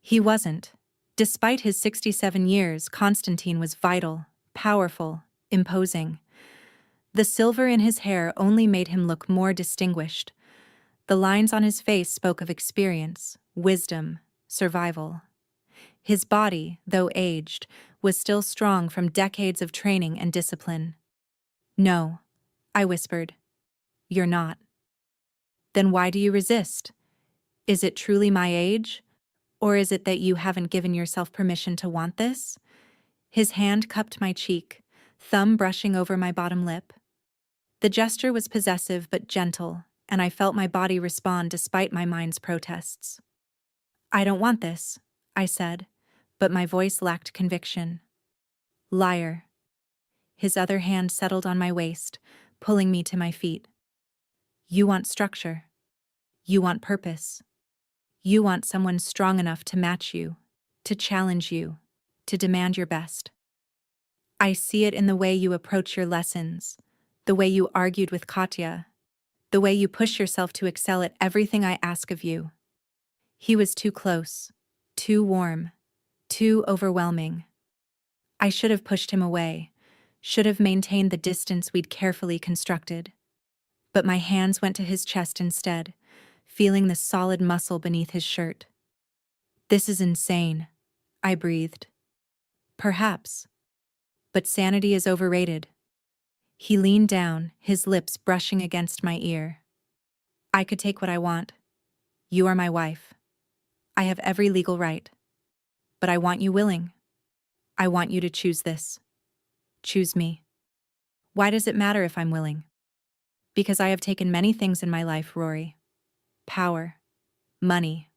He wasn't. Despite his 67 years, Konstantin was vital, powerful, imposing. The silver in his hair only made him look more distinguished. The lines on his face spoke of experience, wisdom, survival. His body, though aged, was still strong from decades of training and discipline. "No," I whispered. "You're not." "Then why do you resist? Is it truly my age? Or is it that you haven't given yourself permission to want this?" His hand cupped my cheek, thumb brushing over my bottom lip. The gesture was possessive but gentle, and I felt my body respond despite my mind's protests. "I don't want this," I said, but my voice lacked conviction. "Liar." His other hand settled on my waist, pulling me to my feet. "You want structure. You want purpose. You want someone strong enough to match you, to challenge you, to demand your best. I see it in the way you approach your lessons, the way you argued with Katya, the way you push yourself to excel at everything I ask of you." He was too close, too warm, too overwhelming. I should have pushed him away, should have maintained the distance we'd carefully constructed. But my hands went to his chest instead, feeling the solid muscle beneath his shirt. "This is insane," I breathed. "Perhaps. But sanity is overrated." He leaned down, his lips brushing against my ear. "I could take what I want. You are my wife. I have every legal right. But I want you willing. I want you to choose this. Choose me. Why does it matter if I'm willing? Because I have taken many things in my life, Rory. Power, money,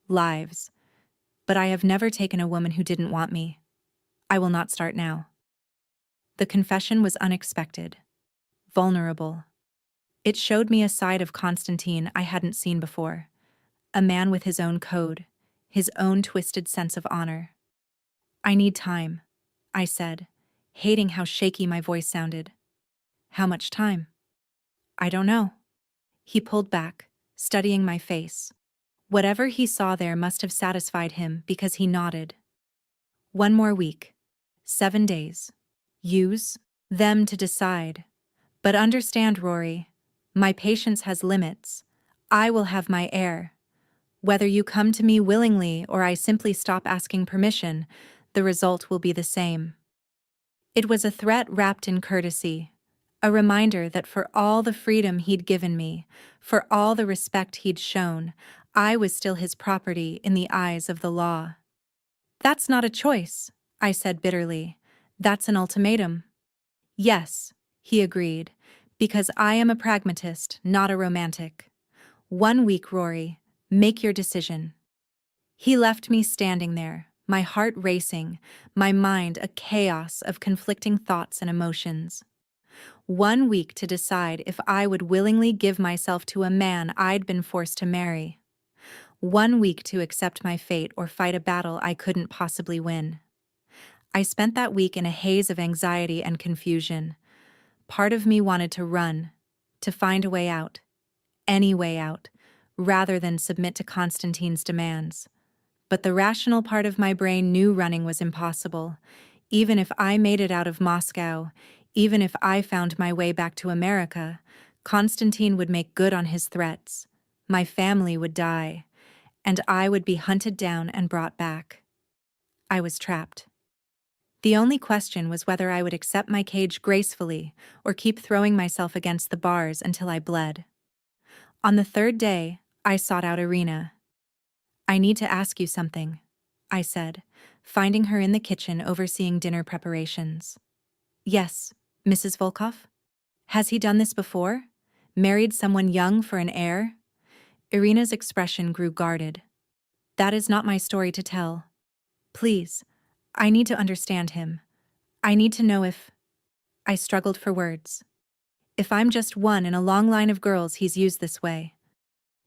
lives. But I have never taken a woman who didn't want me. I will not start now." The confession was unexpected, vulnerable. It showed me a side of Konstantin I hadn't seen before. A man with his own code, his own twisted sense of honor. "I need time," I said, hating how shaky my voice sounded. "How much time?" "I don't know." He pulled back, studying my face. Whatever he saw there must have satisfied him because he nodded. "1 more week. 7 days. Use them to decide. But understand, Rory, my patience has limits. I will have my heir. Whether you come to me willingly or I simply stop asking permission, the result will be the same. It was a threat wrapped in courtesy, a reminder that for all the freedom he'd given me, for all the respect he'd shown, I was still his property in the eyes of the law. "That's not a choice," I said bitterly. "That's an ultimatum." "Yes," he agreed, "because I am a pragmatist, not a romantic. 1 week, Rory. Make your decision." He left me standing there, my heart racing, my mind a chaos of conflicting thoughts and emotions. 1 week to decide if I would willingly give myself to a man I'd been forced to marry. 1 week to accept my fate or fight a battle I couldn't possibly win. I spent that week in a haze of anxiety and confusion. Part of me wanted to run, to find a way out, any way out, rather than submit to Konstantin's demands. But the rational part of my brain knew running was impossible. Even if I made it out of Moscow, even if I found my way back to America, Konstantin would make good on his threats. My family would die, and I would be hunted down and brought back. I was trapped. The only question was whether I would accept my cage gracefully or keep throwing myself against the bars until I bled. On the 3rd day, I sought out Irina. "I need to ask you something," I said, finding her in the kitchen overseeing dinner preparations. "Yes, Mrs. Volkov? Has he done this before? Married someone young for an heir?" Irina's expression grew guarded. "That is not my story to tell. Please, I need to understand him. I need to know if—" I struggled for words. "If I'm just one in a long line of girls he's used this way."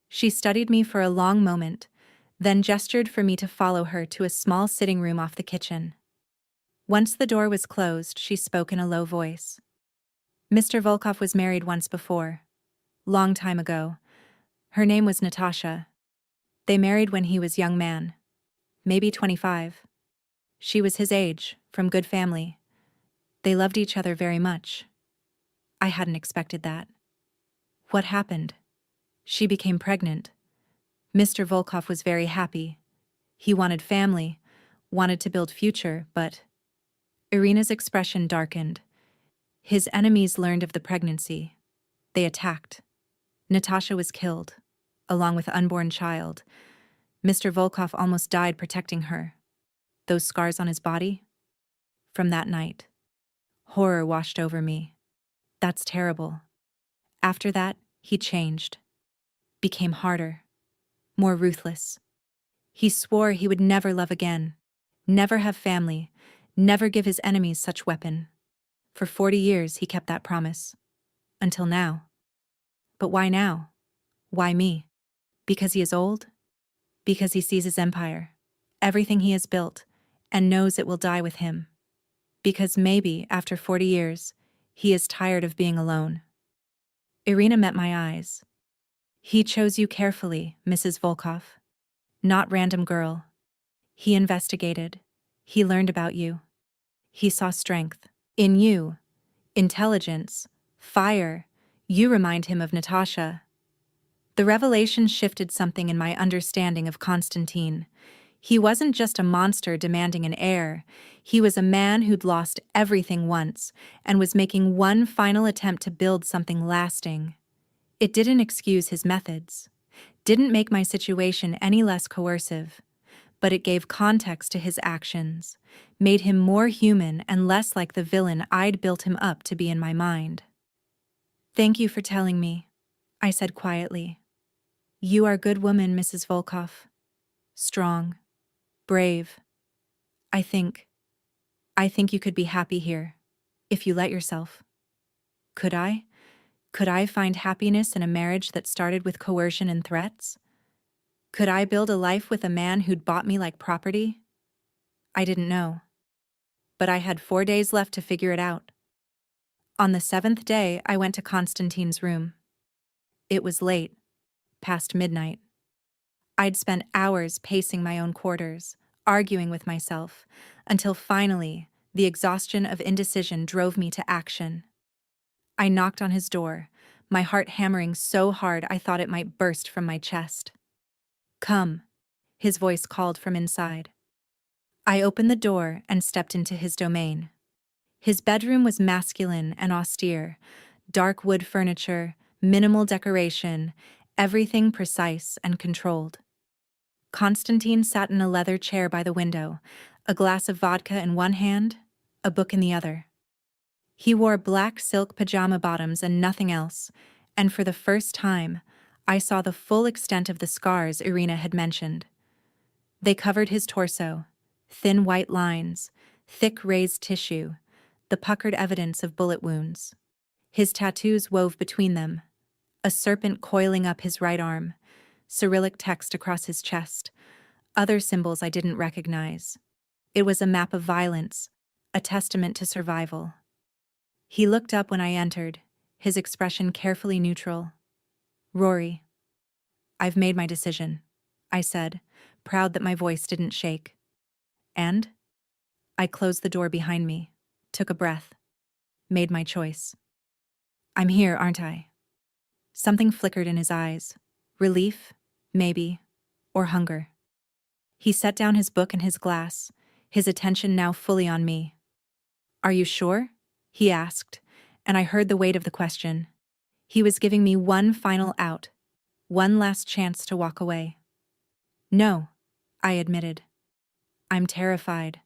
She studied me for a long moment, then gestured for me to follow her to a small sitting room off the kitchen. Once the door was closed, she spoke in a low voice. "Mr. Volkov was married once before. Long time ago. Her name was Natasha. They married when he was young man. Maybe 25. She was his age, from good family. They loved each other very much. I hadn't expected that. What happened? She became pregnant. Mr. Volkov was very happy. He wanted family, wanted to build future, but—" Irina's expression darkened. "His enemies learned of the pregnancy. They attacked. Natasha was killed, along with unborn child. Mr. Volkov almost died protecting her. Those scars on his body? From that night. Horror washed over me. That's terrible. After that, he changed. Became harder. More ruthless. He swore he would never love again. Never have family. Never give his enemies such weapon. For 40 years he kept that promise. Until now. But why now? Why me? Because he is old? Because he sees his empire, everything he has built, and knows it will die with him. Because maybe, after 40 years, he is tired of being alone." Irina met my eyes. "He chose you carefully, Mrs. Volkov. Not random girl. He investigated. He learned about you. He saw strength. In you. Intelligence. Fire. You remind him of Natasha." The revelation shifted something in my understanding of Konstantin. He wasn't just a monster demanding an heir. He was a man who'd lost everything once and was making one final attempt to build something lasting. It didn't excuse his methods, didn't make my situation any less coercive, but it gave context to his actions, made him more human and less like the villain I'd built him up to be in my mind. "Thank you for telling me," I said quietly. "You are a good woman, Mrs. Volkov. Strong. Brave. I think you could be happy here, if you let yourself." Could I? Could I find happiness in a marriage that started with coercion and threats? Could I build a life with a man who'd bought me like property? I didn't know. But I had 4 days left to figure it out. On the 7th day, I went to Konstantin's room. It was late, past midnight. I'd spent hours pacing my own quarters, arguing with myself, until finally, the exhaustion of indecision drove me to action. I knocked on his door, my heart hammering so hard I thought it might burst from my chest. Come, his voice called from inside. I opened the door and stepped into his domain. His bedroom was masculine and austere, dark wood furniture, minimal decoration, everything precise and controlled. Konstantin sat in a leather chair by the window, a glass of vodka in one hand, a book in the other. He wore black silk pajama bottoms and nothing else, and for the first time, I saw the full extent of the scars Irina had mentioned. They covered his torso, thin white lines, thick raised tissue, the puckered evidence of bullet wounds. His tattoos wove between them, a serpent coiling up his right arm, Cyrillic text across his chest, other symbols I didn't recognize. It was a map of violence, a testament to survival. He looked up when I entered, his expression carefully neutral. "Rory, I've made my decision," I said, proud that my voice didn't shake. And? I closed the door behind me, took a breath, made my choice. "I'm here, aren't I?" Something flickered in his eyes. Relief, maybe, or hunger. He set down his book and his glass, his attention now fully on me. "Are you sure?" he asked, and I heard the weight of the question. He was giving me one final out, one last chance to walk away. "No," I admitted. "I'm terrified.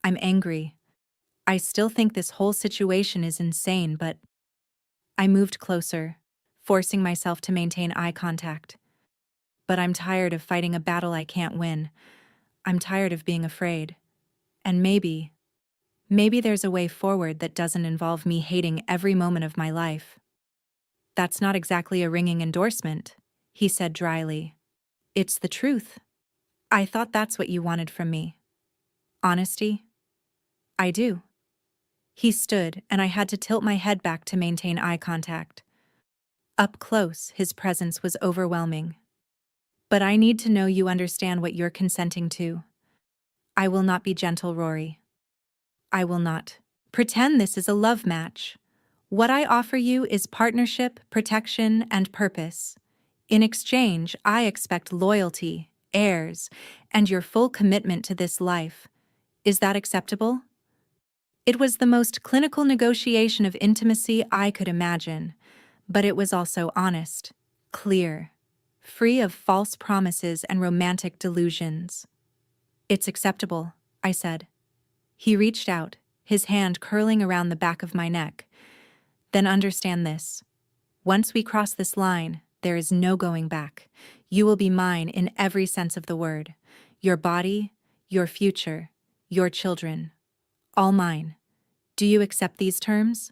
I'm angry. I still think this whole situation is insane, but—" I moved closer, forcing myself to maintain eye contact. "But I'm tired of fighting a battle I can't win. I'm tired of being afraid. And maybe there's a way forward that doesn't involve me hating every moment of my life." "That's not exactly a ringing endorsement," he said dryly. "It's the truth. I thought that's what you wanted from me. Honesty?" "I do." He stood, and I had to tilt my head back to maintain eye contact. Up close, his presence was overwhelming. "But I need to know you understand what you're consenting to. I will not be gentle, Rory. I will not pretend this is a love match. What I offer you is partnership, protection, and purpose. In exchange, I expect loyalty, heirs, and your full commitment to this life. Is that acceptable?" It was the most clinical negotiation of intimacy I could imagine, but it was also honest, clear, free of false promises and romantic delusions. "It's acceptable," I said. He reached out, his hand curling around the back of my neck. "Then understand this. Once we cross this line, there is no going back. You will be mine in every sense of the word. Your body, your future, your children. All mine. Do you accept these terms?"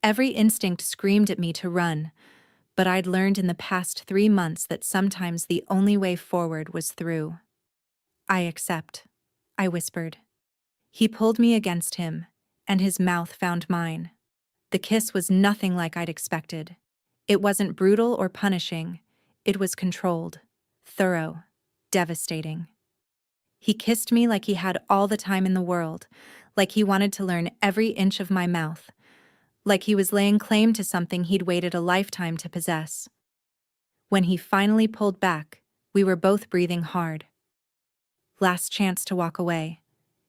Every instinct screamed at me to run, but I'd learned in the past 3 months that sometimes the only way forward was through. "I accept," I whispered. He pulled me against him, and his mouth found mine. The kiss was nothing like I'd expected. It wasn't brutal or punishing. It was controlled, thorough, devastating. He kissed me like he had all the time in the world, like he wanted to learn every inch of my mouth, like he was laying claim to something he'd waited a lifetime to possess. When he finally pulled back, we were both breathing hard. "Last chance to walk away,"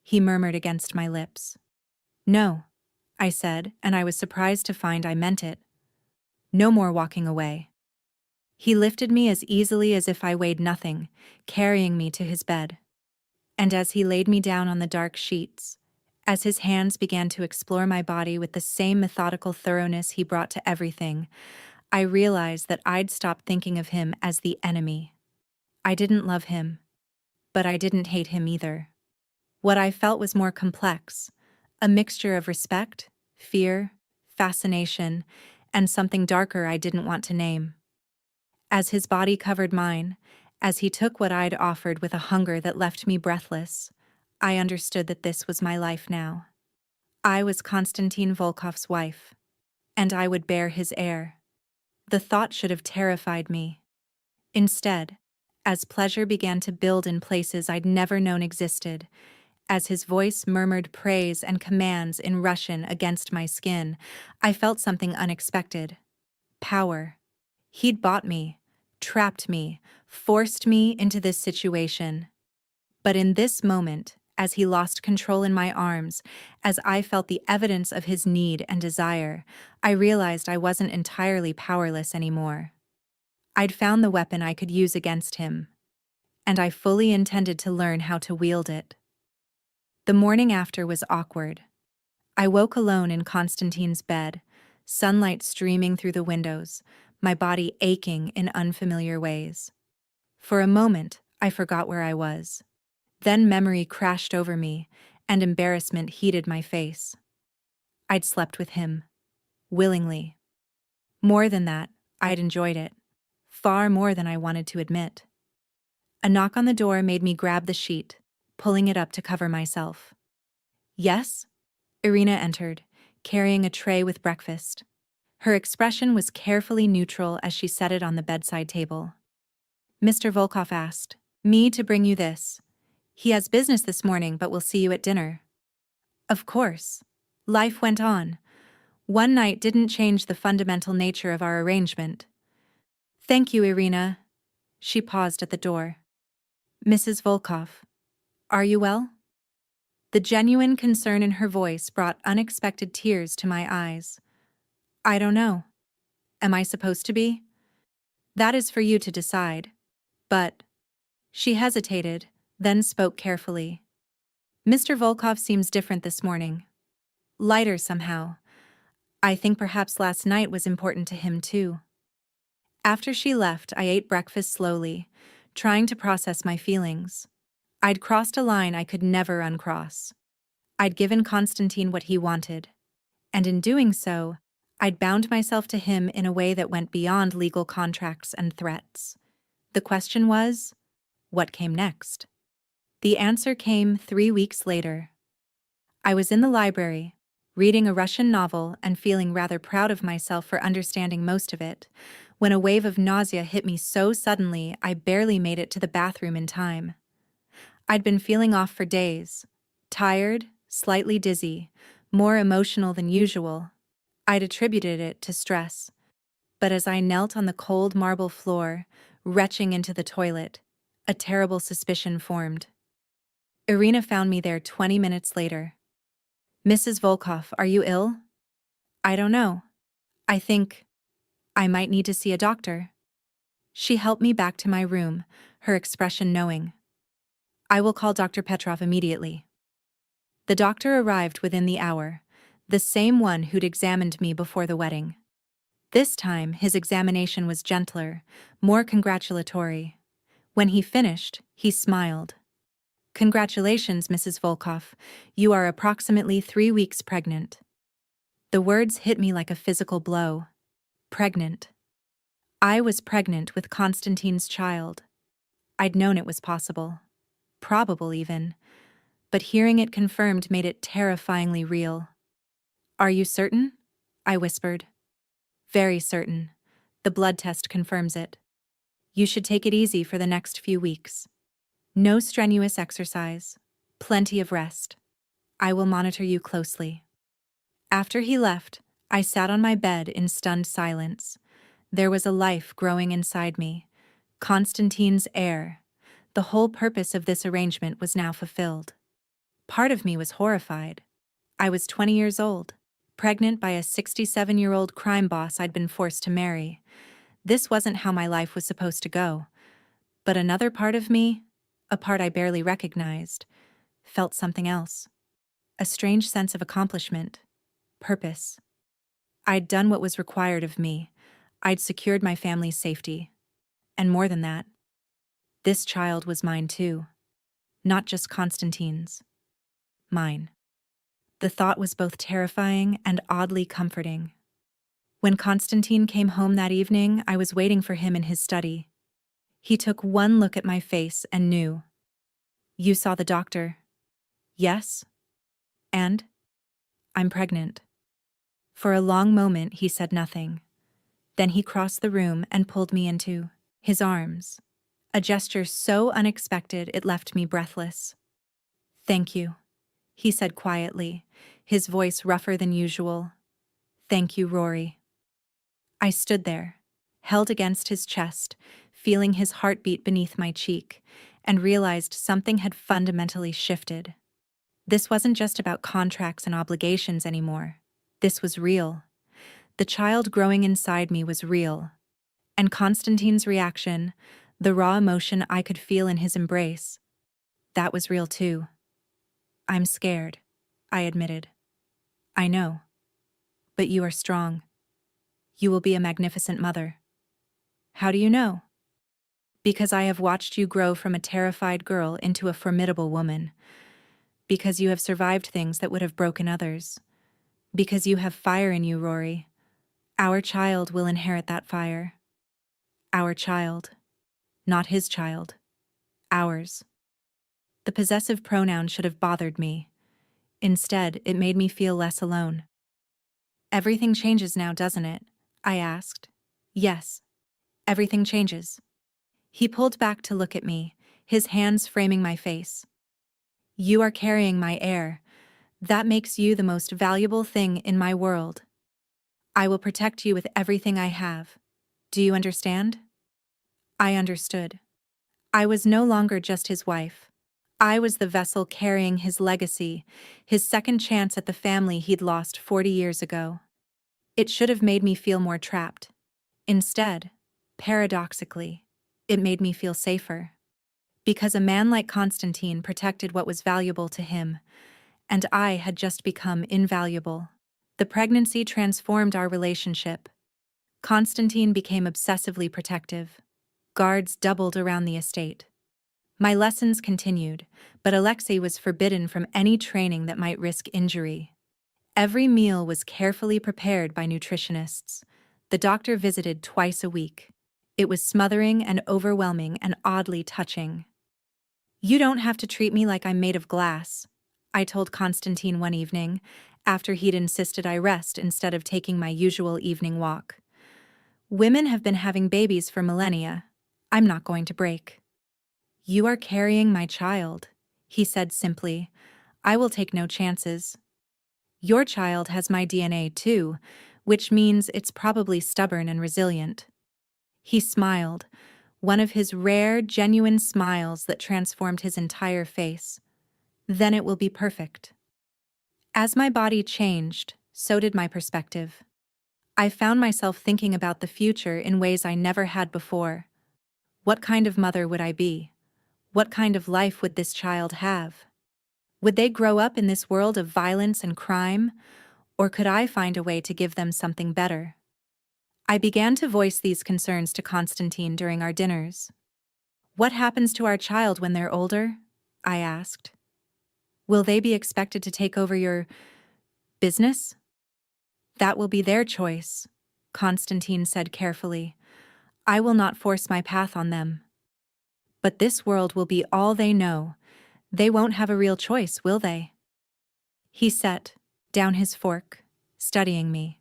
he murmured against my lips. "No," I said, and I was surprised to find I meant it. "No more walking away." He lifted me as easily as if I weighed nothing, carrying me to his bed. And as he laid me down on the dark sheets, as his hands began to explore my body with the same methodical thoroughness he brought to everything, I realized that I'd stopped thinking of him as the enemy. I didn't love him, but I didn't hate him either. What I felt was more complex, a mixture of respect, fear, fascination, and something darker I didn't want to name. As his body covered mine, as he took what I'd offered with a hunger that left me breathless, I understood that this was my life now. I was Konstantin Volkov's wife, and I would bear his heir. The thought should have terrified me. Instead, as pleasure began to build in places I'd never known existed, as his voice murmured praise and commands in Russian against my skin, I felt something unexpected. Power. He'd bought me, trapped me, forced me into this situation. But in this moment, as he lost control in my arms, as I felt the evidence of his need and desire, I realized I wasn't entirely powerless anymore. I'd found the weapon I could use against him, and I fully intended to learn how to wield it. The morning after was awkward. I woke alone in Konstantin's bed, sunlight streaming through the windows, my body aching in unfamiliar ways. For a moment, I forgot where I was. Then memory crashed over me, and embarrassment heated my face. I'd slept with him. Willingly. More than that, I'd enjoyed it. Far more than I wanted to admit. A knock on the door made me grab the sheet, pulling it up to cover myself. Yes? Irina entered, carrying a tray with breakfast. Her expression was carefully neutral as she set it on the bedside table. Mr. Volkov asked me to bring you this. He has business this morning, but will see you at dinner. Of course. Life went on. One night didn't change the fundamental nature of our arrangement. Thank you, Irina. She paused at the door. Mrs. Volkov, are you well? The genuine concern in her voice brought unexpected tears to my eyes. I don't know. Am I supposed to be? That is for you to decide. But... She hesitated, then spoke carefully. Mr. Volkov seems different this morning. Lighter somehow. I think perhaps last night was important to him too. After she left, I ate breakfast slowly, trying to process my feelings. I'd crossed a line I could never uncross. I'd given Konstantin what he wanted. And in doing so, I'd bound myself to him in a way that went beyond legal contracts and threats. The question was, what came next? The answer came 3 weeks later. I was in the library, reading a Russian novel and feeling rather proud of myself for understanding most of it, when a wave of nausea hit me so suddenly I barely made it to the bathroom in time. I'd been feeling off for days, tired, slightly dizzy, more emotional than usual. I'd attributed it to stress. But as I knelt on the cold marble floor, retching into the toilet, a terrible suspicion formed. Irina found me there 20 minutes later. Mrs. Volkov, are you ill? I don't know. I think I might need to see a doctor. She helped me back to my room, her expression knowing. I will call Dr. Petrov immediately. The doctor arrived within the hour, the same one who'd examined me before the wedding. This time, his examination was gentler, more congratulatory. When he finished, he smiled. Congratulations, Mrs. Volkov. You are approximately 3 weeks pregnant. The words hit me like a physical blow. Pregnant. I was pregnant with Konstantin's child. I'd known it was possible. Probable even. But hearing it confirmed made it terrifyingly real. Are you certain? I whispered. Very certain. The blood test confirms it. You should take it easy for the next few weeks. No strenuous exercise. Plenty of rest. I will monitor you closely. After he left, I sat on my bed in stunned silence. There was a life growing inside me. Konstantin's heir. The whole purpose of this arrangement was now fulfilled. Part of me was horrified. I was 20 years old, pregnant by a 67-year-old crime boss I'd been forced to marry. This wasn't how my life was supposed to go. But another part of me, a part I barely recognized, felt something else. A strange sense of accomplishment, purpose. I'd done what was required of me. I'd secured my family's safety. And more than that, this child was mine too. Not just Konstantin's. Mine. The thought was both terrifying and oddly comforting. When Konstantin came home that evening, I was waiting for him in his study. He took one look at my face and knew. You saw the doctor? Yes. And? I'm pregnant. For a long moment, he said nothing. Then he crossed the room and pulled me into his arms. A gesture so unexpected it left me breathless. Thank you, he said quietly, his voice rougher than usual. Thank you, Rory. I stood there, held against his chest, feeling his heartbeat beneath my cheek, and realized something had fundamentally shifted. This wasn't just about contracts and obligations anymore. This was real. The child growing inside me was real. And Konstantin's reaction, the raw emotion I could feel in his embrace, that was real too. "I'm scared," I admitted. "I know. But you are strong. You will be a magnificent mother." "How do you know?" "Because I have watched you grow from a terrified girl into a formidable woman. Because you have survived things that would have broken others. Because you have fire in you, Rory. Our child will inherit that fire." Our child. Not his child. Ours. The possessive pronoun should have bothered me. Instead, it made me feel less alone. "Everything changes now, doesn't it?" I asked. "Yes. Everything changes." He pulled back to look at me, his hands framing my face. "You are carrying my heir. That makes you the most valuable thing in my world. I will protect you with everything I have. Do you understand?" I understood. I was no longer just his wife. I was the vessel carrying his legacy, his second chance at the family he'd lost 40 years ago. It should have made me feel more trapped. Instead, paradoxically, it made me feel safer. Because a man like Konstantin protected what was valuable to him, and I had just become invaluable. The pregnancy transformed our relationship. Konstantin became obsessively protective. Guards doubled around the estate. My lessons continued, but Alexei was forbidden from any training that might risk injury. Every meal was carefully prepared by nutritionists. The doctor visited twice a week. It was smothering and overwhelming and oddly touching. "You don't have to treat me like I'm made of glass," I told Konstantin one evening, after he'd insisted I rest instead of taking my usual evening walk. "Women have been having babies for millennia. I'm not going to break." "You are carrying my child," he said simply. "I will take no chances. Your child has my DNA too, which means it's probably stubborn and resilient." He smiled, one of his rare, genuine smiles that transformed his entire face. "Then it will be perfect." As my body changed, so did my perspective. I found myself thinking about the future in ways I never had before. What kind of mother would I be? What kind of life would this child have? Would they grow up in this world of violence and crime, or could I find a way to give them something better? I began to voice these concerns to Konstantin during our dinners. "What happens to our child when they're older?" I asked. "Will they be expected to take over your business?" "That will be their choice," Konstantin said carefully. "I will not force my path on them. But this world will be all they know. They won't have a real choice, will they?" He set down his fork, studying me.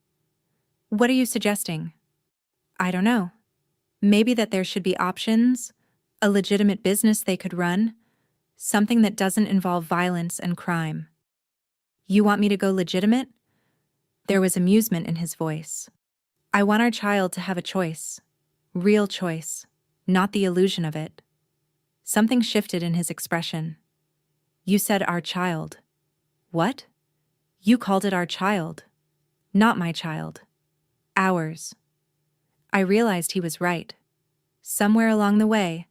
"What are you suggesting?" "I don't know. Maybe that there should be options, a legitimate business they could run, something that doesn't involve violence and crime." "You want me to go legitimate?" There was amusement in his voice. "I want our child to have a choice. Real choice, not the illusion of it." Something shifted in his expression. "You said our child." "What?" "You called it our child. Not my child. Ours." I realized he was right. Somewhere along the way,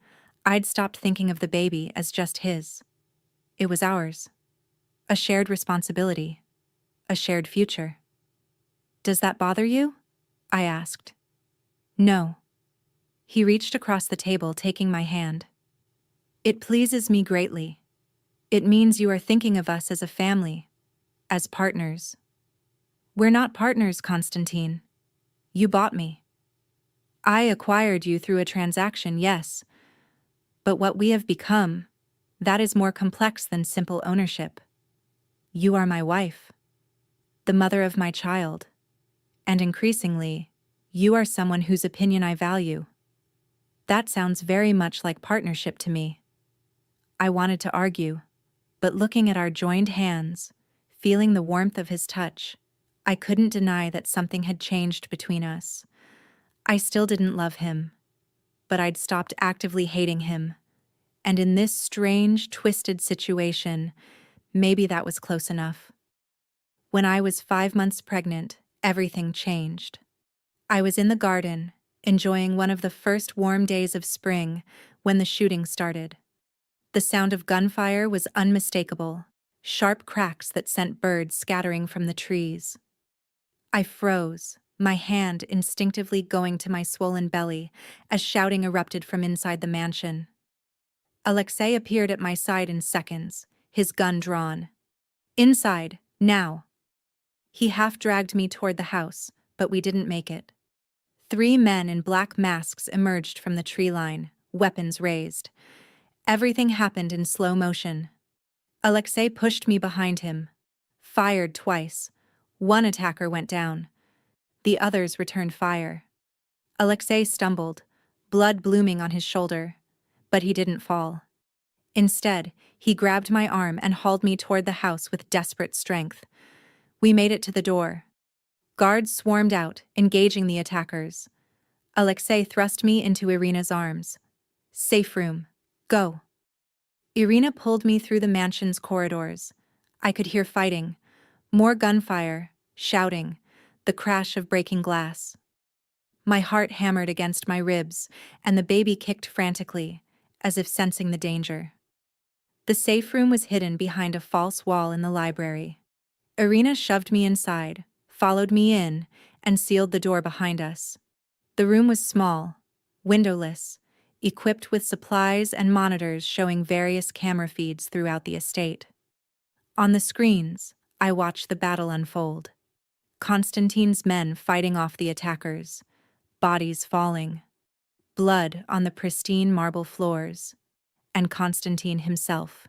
I'd stopped thinking of the baby as just his. It was ours. A shared responsibility. A shared future. "Does that bother you?" I asked. "No." He reached across the table, taking my hand. "It pleases me greatly. It means you are thinking of us as a family, as partners." "We're not partners, Konstantin. You bought me. I acquired you through a transaction, yes. But what we have become, that is more complex than simple ownership. You are my wife, the mother of my child, and increasingly, you are someone whose opinion I value. That sounds very much like partnership to me." I wanted to argue, but looking at our joined hands, feeling the warmth of his touch, I couldn't deny that something had changed between us. I still didn't love him, but I'd stopped actively hating him. And in this strange, twisted situation, maybe that was close enough. When I was 5 months pregnant, everything changed. I was in the garden, enjoying one of the first warm days of spring when the shooting started. The sound of gunfire was unmistakable, sharp cracks that sent birds scattering from the trees. I froze, my hand instinctively going to my swollen belly as shouting erupted from inside the mansion. Alexei appeared at my side in seconds, his gun drawn. "Inside, now!" He half-dragged me toward the house, but we didn't make it. 3 men in black masks emerged from the tree line, weapons raised. Everything happened in slow motion. Alexei pushed me behind him, fired twice. One attacker went down. The others returned fire. Alexei stumbled, blood blooming on his shoulder, but he didn't fall. Instead, he grabbed my arm and hauled me toward the house with desperate strength. We made it to the door. Guards swarmed out, engaging the attackers. Alexei thrust me into Irina's arms. "Safe room. Go." Irina pulled me through the mansion's corridors. I could hear fighting, more gunfire, shouting, the crash of breaking glass. My heart hammered against my ribs, and the baby kicked frantically, as if sensing the danger. The safe room was hidden behind a false wall in the library. Irina shoved me inside, followed me in, and sealed the door behind us. The room was small, windowless, equipped with supplies and monitors showing various camera feeds throughout the estate. On the screens, I watched the battle unfold. Konstantin's men fighting off the attackers, bodies falling, blood on the pristine marble floors, and Konstantin himself,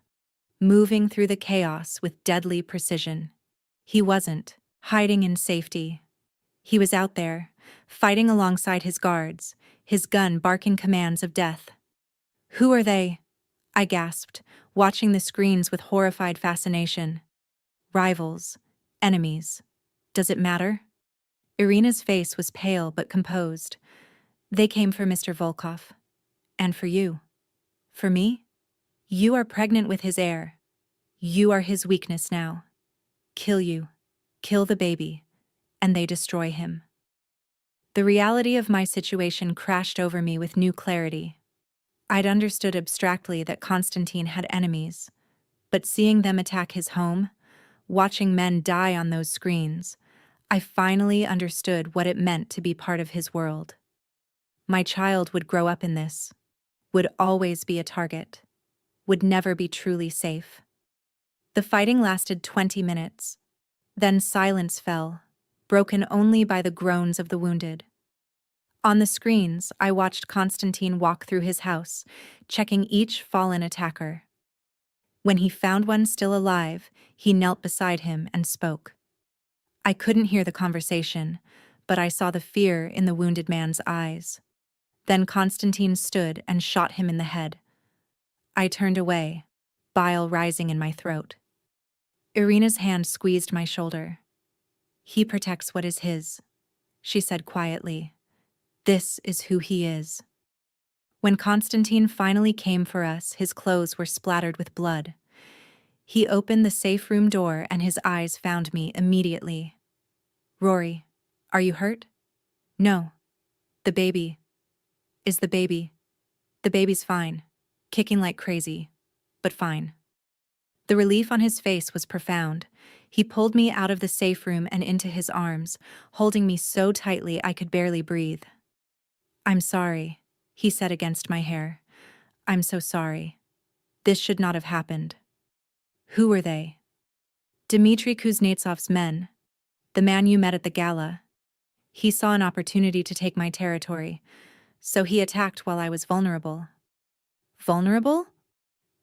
moving through the chaos with deadly precision. He wasn't hiding in safety. He was out there, fighting alongside his guards, his gun barking commands of death. "Who are they?" I gasped, watching the screens with horrified fascination. "Rivals, enemies. Does it matter?" Irina's face was pale but composed. "They came for Mr. Volkov. And for you. For me? You are pregnant with his heir. You are his weakness now. Kill you. Kill the baby. And they destroy him." The reality of my situation crashed over me with new clarity. I'd understood abstractly that Konstantin had enemies, but seeing them attack his home, watching men die on those screens, I finally understood what it meant to be part of his world. My child would grow up in this, would always be a target, would never be truly safe. The fighting lasted 20 minutes. Then silence fell, broken only by the groans of the wounded. On the screens, I watched Konstantin walk through his house, checking each fallen attacker. When he found one still alive, he knelt beside him and spoke. I couldn't hear the conversation, but I saw the fear in the wounded man's eyes. Then Konstantin stood and shot him in the head. I turned away, bile rising in my throat. Irina's hand squeezed my shoulder. "He protects what is his," she said quietly. "This is who he is." When Konstantin finally came for us, his clothes were splattered with blood. He opened the safe room door and his eyes found me immediately. "Rory, are you hurt?" "No. The baby. Is the baby?" "The baby's fine. Kicking like crazy. But fine." The relief on his face was profound. He pulled me out of the safe room and into his arms, holding me so tightly I could barely breathe. "I'm sorry," he said against my hair. "I'm so sorry. This should not have happened." "Who were they?" "Dmitry Kuznetsov's men. The man you met at the gala. He saw an opportunity to take my territory, so he attacked while I was vulnerable." "Vulnerable?"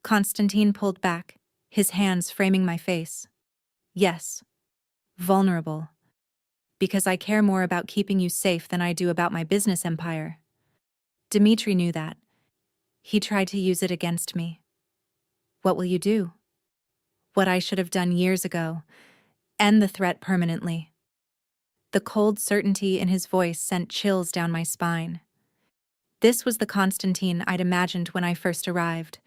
Konstantin pulled back, his hands framing my face. "Yes. Vulnerable. Because I care more about keeping you safe than I do about my business empire." Dmitry knew that. He tried to use it against me. "What will you do?" "What I should have done years ago. End the threat permanently." The cold certainty in his voice sent chills down my spine. This was the Konstantin I'd imagined when I first arrived.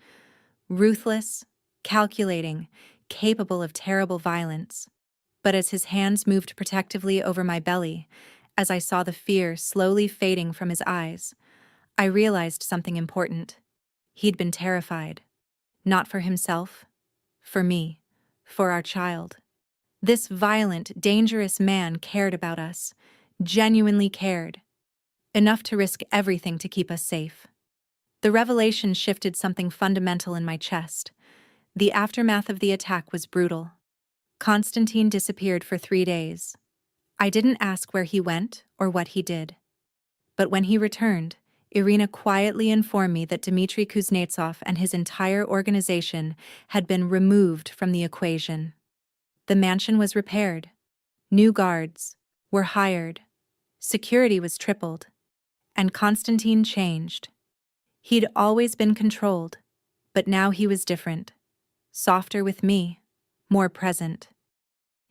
Ruthless, calculating, capable of terrible violence. But as his hands moved protectively over my belly, as I saw the fear slowly fading from his eyes, I realized something important. He'd been terrified. Not for himself, for me, for our child. This violent, dangerous man cared about us, genuinely cared. Enough to risk everything to keep us safe. The revelation shifted something fundamental in my chest. The aftermath of the attack was brutal. Konstantin disappeared for 3 days. I didn't ask where he went or what he did. But when he returned, Irina quietly informed me that Dmitry Kuznetsov and his entire organization had been removed from the equation. The mansion was repaired. New guards were hired. Security was tripled. And Konstantin changed. He'd always been controlled, but now he was different. Softer with me, more present.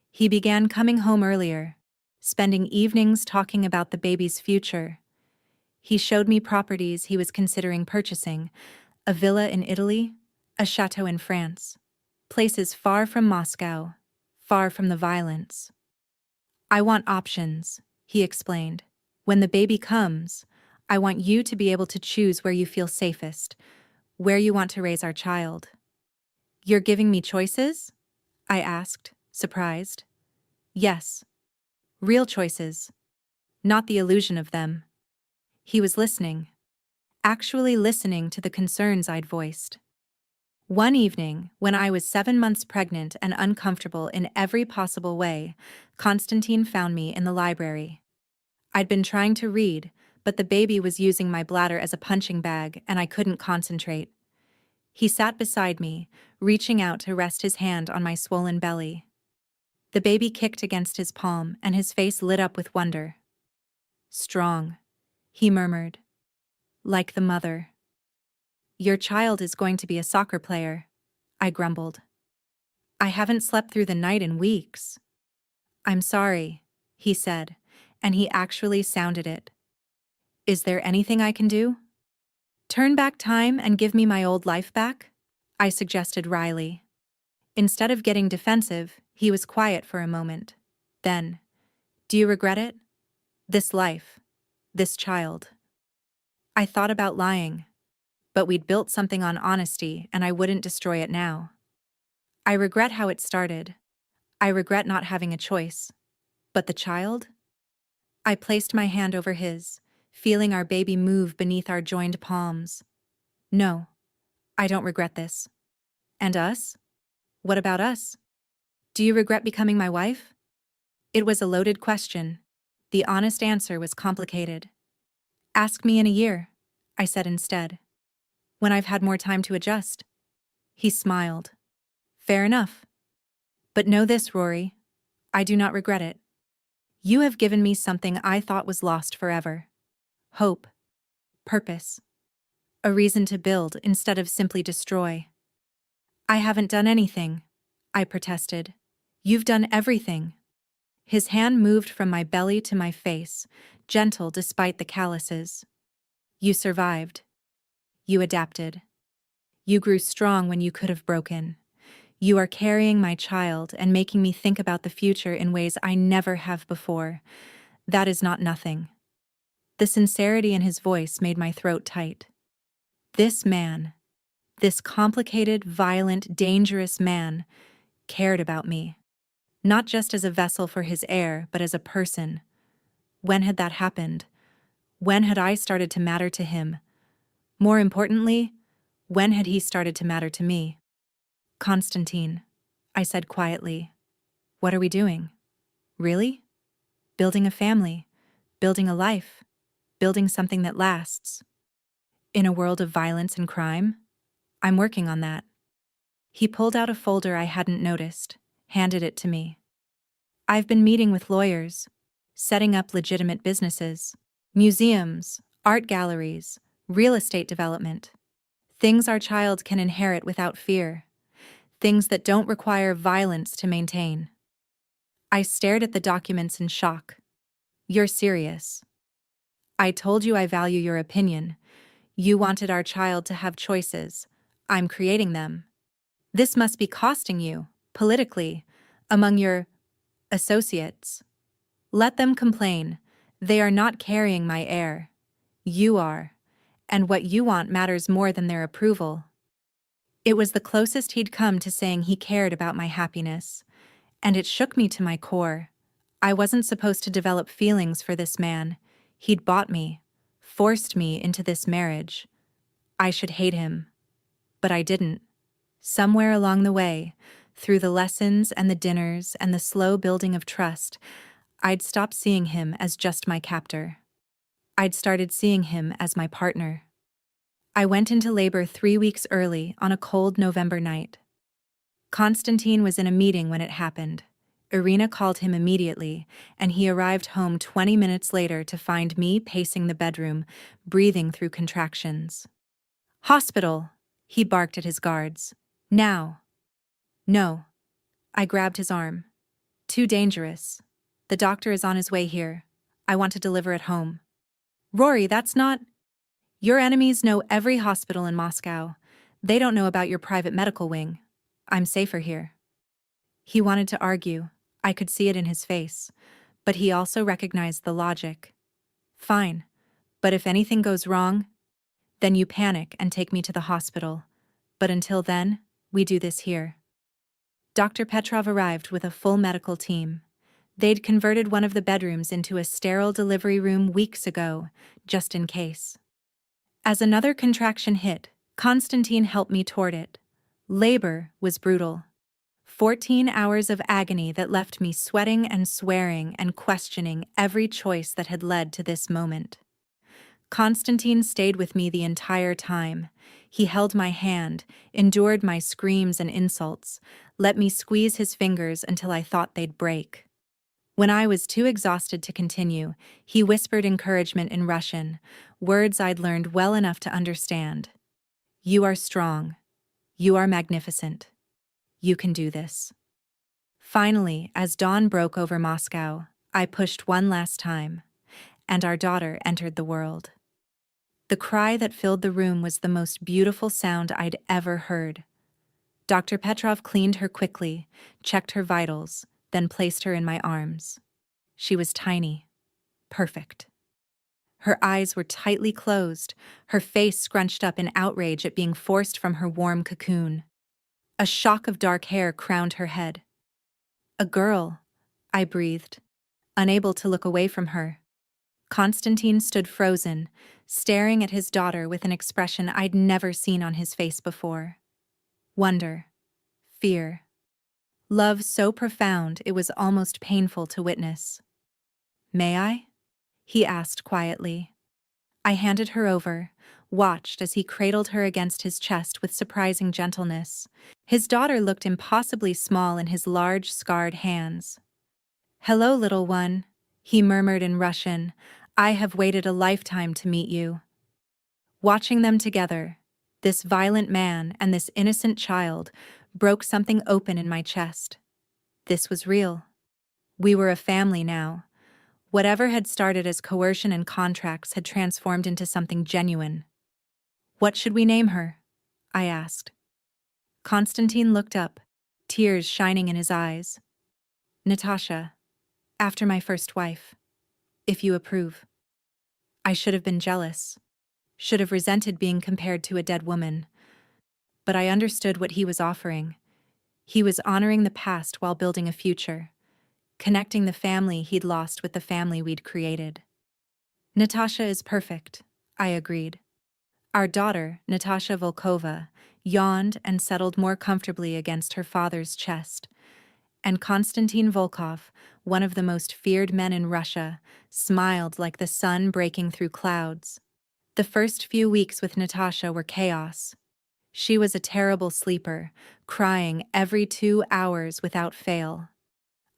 He began coming home earlier, spending evenings talking about the baby's future. He showed me properties he was considering purchasing, a villa in Italy, a chateau in France, places far from Moscow, far from the violence. I want options, he explained. When the baby comes, I want you to be able to choose where you feel safest, where you want to raise our child. You're giving me choices? I asked, surprised. Yes. Real choices. Not the illusion of them. He was listening. Actually listening to the concerns I'd voiced. One evening, when I was 7 months pregnant and uncomfortable in every possible way, Konstantin found me in the library. I'd been trying to read, but the baby was using my bladder as a punching bag and I couldn't concentrate. He sat beside me, reaching out to rest his hand on my swollen belly. The baby kicked against his palm and his face lit up with wonder. Strong, he murmured. Like the mother. Your child is going to be a soccer player, I grumbled. I haven't slept through the night in weeks. I'm sorry, he said, and he actually sounded it. Is there anything I can do? Turn back time and give me my old life back? I suggested wryly. Instead of getting defensive, he was quiet for a moment. Then, do you regret it? This life, this child. I thought about lying, but we'd built something on honesty and I wouldn't destroy it now. I regret how it started. I regret not having a choice. But the child? I placed my hand over his, feeling our baby move beneath our joined palms. No, I don't regret this. And us? What about us? Do you regret becoming my wife? It was a loaded question. The honest answer was complicated. Ask me in a year, I said instead. When I've had more time to adjust. He smiled. Fair enough. But know this, Rory. I do not regret it. You have given me something I thought was lost forever. Hope. Purpose. A reason to build instead of simply destroy. I haven't done anything, I protested. You've done everything. His hand moved from my belly to my face, gentle despite the calluses. You survived. You adapted. You grew strong when you could have broken. You are carrying my child and making me think about the future in ways I never have before. That is not nothing. The sincerity in his voice made my throat tight. This man, this complicated, violent, dangerous man, cared about me. Not just as a vessel for his heir, but as a person. When had that happened? When had I started to matter to him? More importantly, when had he started to matter to me? Konstantin, I said quietly. What are we doing? Really? Building a family, building a life, building something that lasts. In a world of violence and crime? I'm working on that. He pulled out a folder I hadn't noticed, handed it to me. I've been meeting with lawyers, setting up legitimate businesses, museums, art galleries, real estate development. Things our child can inherit without fear. Things that don't require violence to maintain. I stared at the documents in shock. You're serious? I told you I value your opinion. You wanted our child to have choices. I'm creating them. This must be costing you, politically, among your associates. Let them complain. They are not carrying my heir. You are. And what you want matters more than their approval. It was the closest he'd come to saying he cared about my happiness, and it shook me to my core. I wasn't supposed to develop feelings for this man. He'd bought me, forced me into this marriage. I should hate him. But I didn't. Somewhere along the way, through the lessons and the dinners and the slow building of trust, I'd stopped seeing him as just my captor. I'd started seeing him as my partner. I went into labor 3 weeks early on a cold November night. Konstantin was in a meeting when it happened. Irina called him immediately, and he arrived home 20 minutes later to find me pacing the bedroom, breathing through contractions. "Hospital!" he barked at his guards. "Now!" "No." I grabbed his arm. "Too dangerous. The doctor is on his way here. I want to deliver at home." "Rory, that's not—" "Your enemies know every hospital in Moscow. They don't know about your private medical wing. I'm safer here." He wanted to argue. I could see it in his face. But he also recognized the logic. "Fine. But if anything goes wrong, then you panic and take me to the hospital. But until then, we do this here." Dr. Petrov arrived with a full medical team. They'd converted one of the bedrooms into a sterile delivery room weeks ago, just in case. As another contraction hit, Konstantin helped me toward it. Labor was brutal. 14 hours of agony that left me sweating and swearing and questioning every choice that had led to this moment. Konstantin stayed with me the entire time. He held my hand, endured my screams and insults, let me squeeze his fingers until I thought they'd break. When I was too exhausted to continue, he whispered encouragement in Russian, words I'd learned well enough to understand. "You are strong. You are magnificent. You can do this." Finally, as dawn broke over Moscow, I pushed one last time, and our daughter entered the world. The cry that filled the room was the most beautiful sound I'd ever heard. Dr. Petrov cleaned her quickly, checked her vitals, then placed her in my arms. She was tiny, perfect. Her eyes were tightly closed, her face scrunched up in outrage at being forced from her warm cocoon. A shock of dark hair crowned her head. "A girl," I breathed, unable to look away from her. Konstantin stood frozen, staring at his daughter with an expression I'd never seen on his face before. Wonder, fear, love so profound it was almost painful to witness. "May I?" he asked quietly. I handed her over, watched as he cradled her against his chest with surprising gentleness. His daughter looked impossibly small in his large, scarred hands. "Hello, little one," he murmured in Russian. "I have waited a lifetime to meet you." Watching them together, this violent man and this innocent child, broke something open in my chest. This was real. We were a family now. Whatever had started as coercion and contracts had transformed into something genuine. "What should we name her?" I asked. Konstantin looked up, tears shining in his eyes. "Natasha, after my first wife, if you approve." I should have been jealous, should have resented being compared to a dead woman. But I understood what he was offering. He was honoring the past while building a future, connecting the family he'd lost with the family we'd created. "Natasha is perfect," I agreed. Our daughter, Natasha Volkova, yawned and settled more comfortably against her father's chest, and Konstantin Volkov, one of the most feared men in Russia, smiled like the sun breaking through clouds. The first few weeks with Natasha were chaos. She was a terrible sleeper, crying every 2 hours without fail.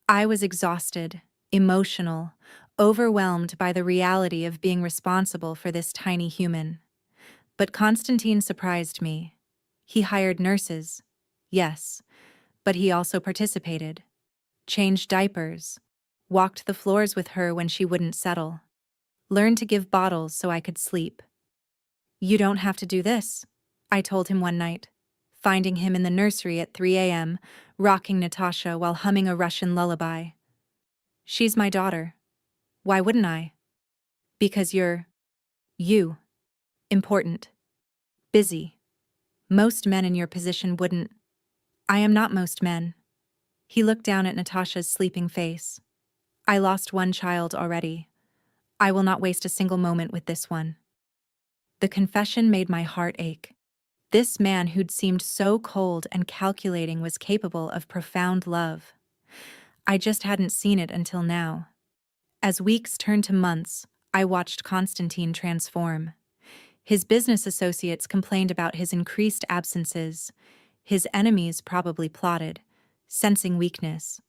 I was exhausted, emotional, overwhelmed by the reality of being responsible for this tiny human. But Konstantin surprised me. He hired nurses, yes, but he also participated, changed diapers, walked the floors with her when she wouldn't settle. Learned to give bottles so I could sleep. You don't have to do this, I told him one night, finding him in the nursery at 3 a.m., rocking Natasha while humming a Russian lullaby. She's my daughter. Why wouldn't I? Because you, important, busy. Most men in your position wouldn't. I am not most men. He looked down at Natasha's sleeping face. I lost one child already. I will not waste a single moment with this one. The confession made my heart ache. This man who'd seemed so cold and calculating was capable of profound love. I just hadn't seen it until now. As weeks turned to months, I watched Konstantin transform. His business associates complained about his increased absences. His enemies probably plotted, sensing weakness.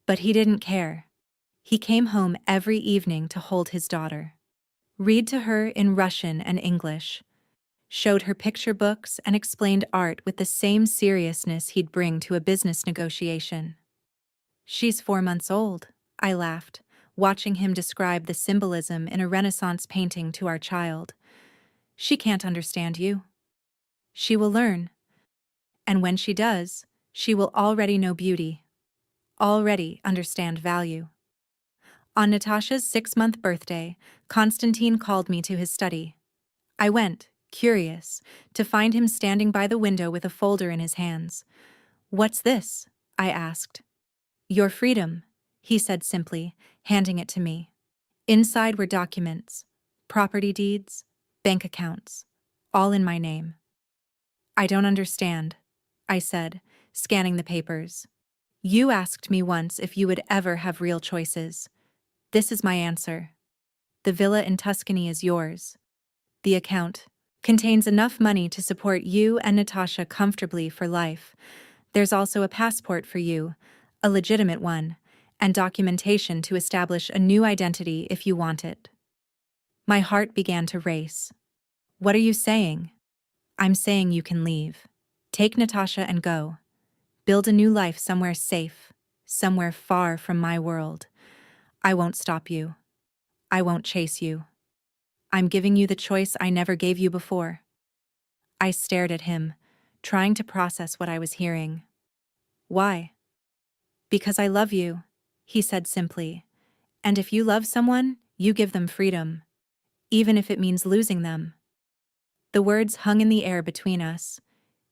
But he didn't care. He came home every evening to hold his daughter, read to her in Russian and English, showed her picture books and explained art with the same seriousness he'd bring to a business negotiation. She's 4 months old, I laughed, watching him describe the symbolism in a Renaissance painting to our child. She can't understand you. She will learn. And when she does, she will already know beauty, already understand value. On Natasha's 6-month birthday, Konstantin called me to his study. I went, curious, to find him standing by the window with a folder in his hands. "What's this?" I asked. "Your freedom," he said simply, handing it to me. Inside were documents, property deeds, bank accounts, all in my name. "I don't understand," I said, scanning the papers. "You asked me once if you would ever have real choices. This is my answer. The villa in Tuscany is yours. The account contains enough money to support you and Natasha comfortably for life. There's also a passport for you, a legitimate one, and documentation to establish a new identity if you want it." My heart began to race. "What are you saying?" "I'm saying you can leave. Take Natasha and go. Build a new life somewhere safe, somewhere far from my world. I won't stop you. I won't chase you. I'm giving you the choice I never gave you before." I stared at him, trying to process what I was hearing. "Why?" "Because I love you," he said simply. "And if you love someone, you give them freedom, even if it means losing them." The words hung in the air between us.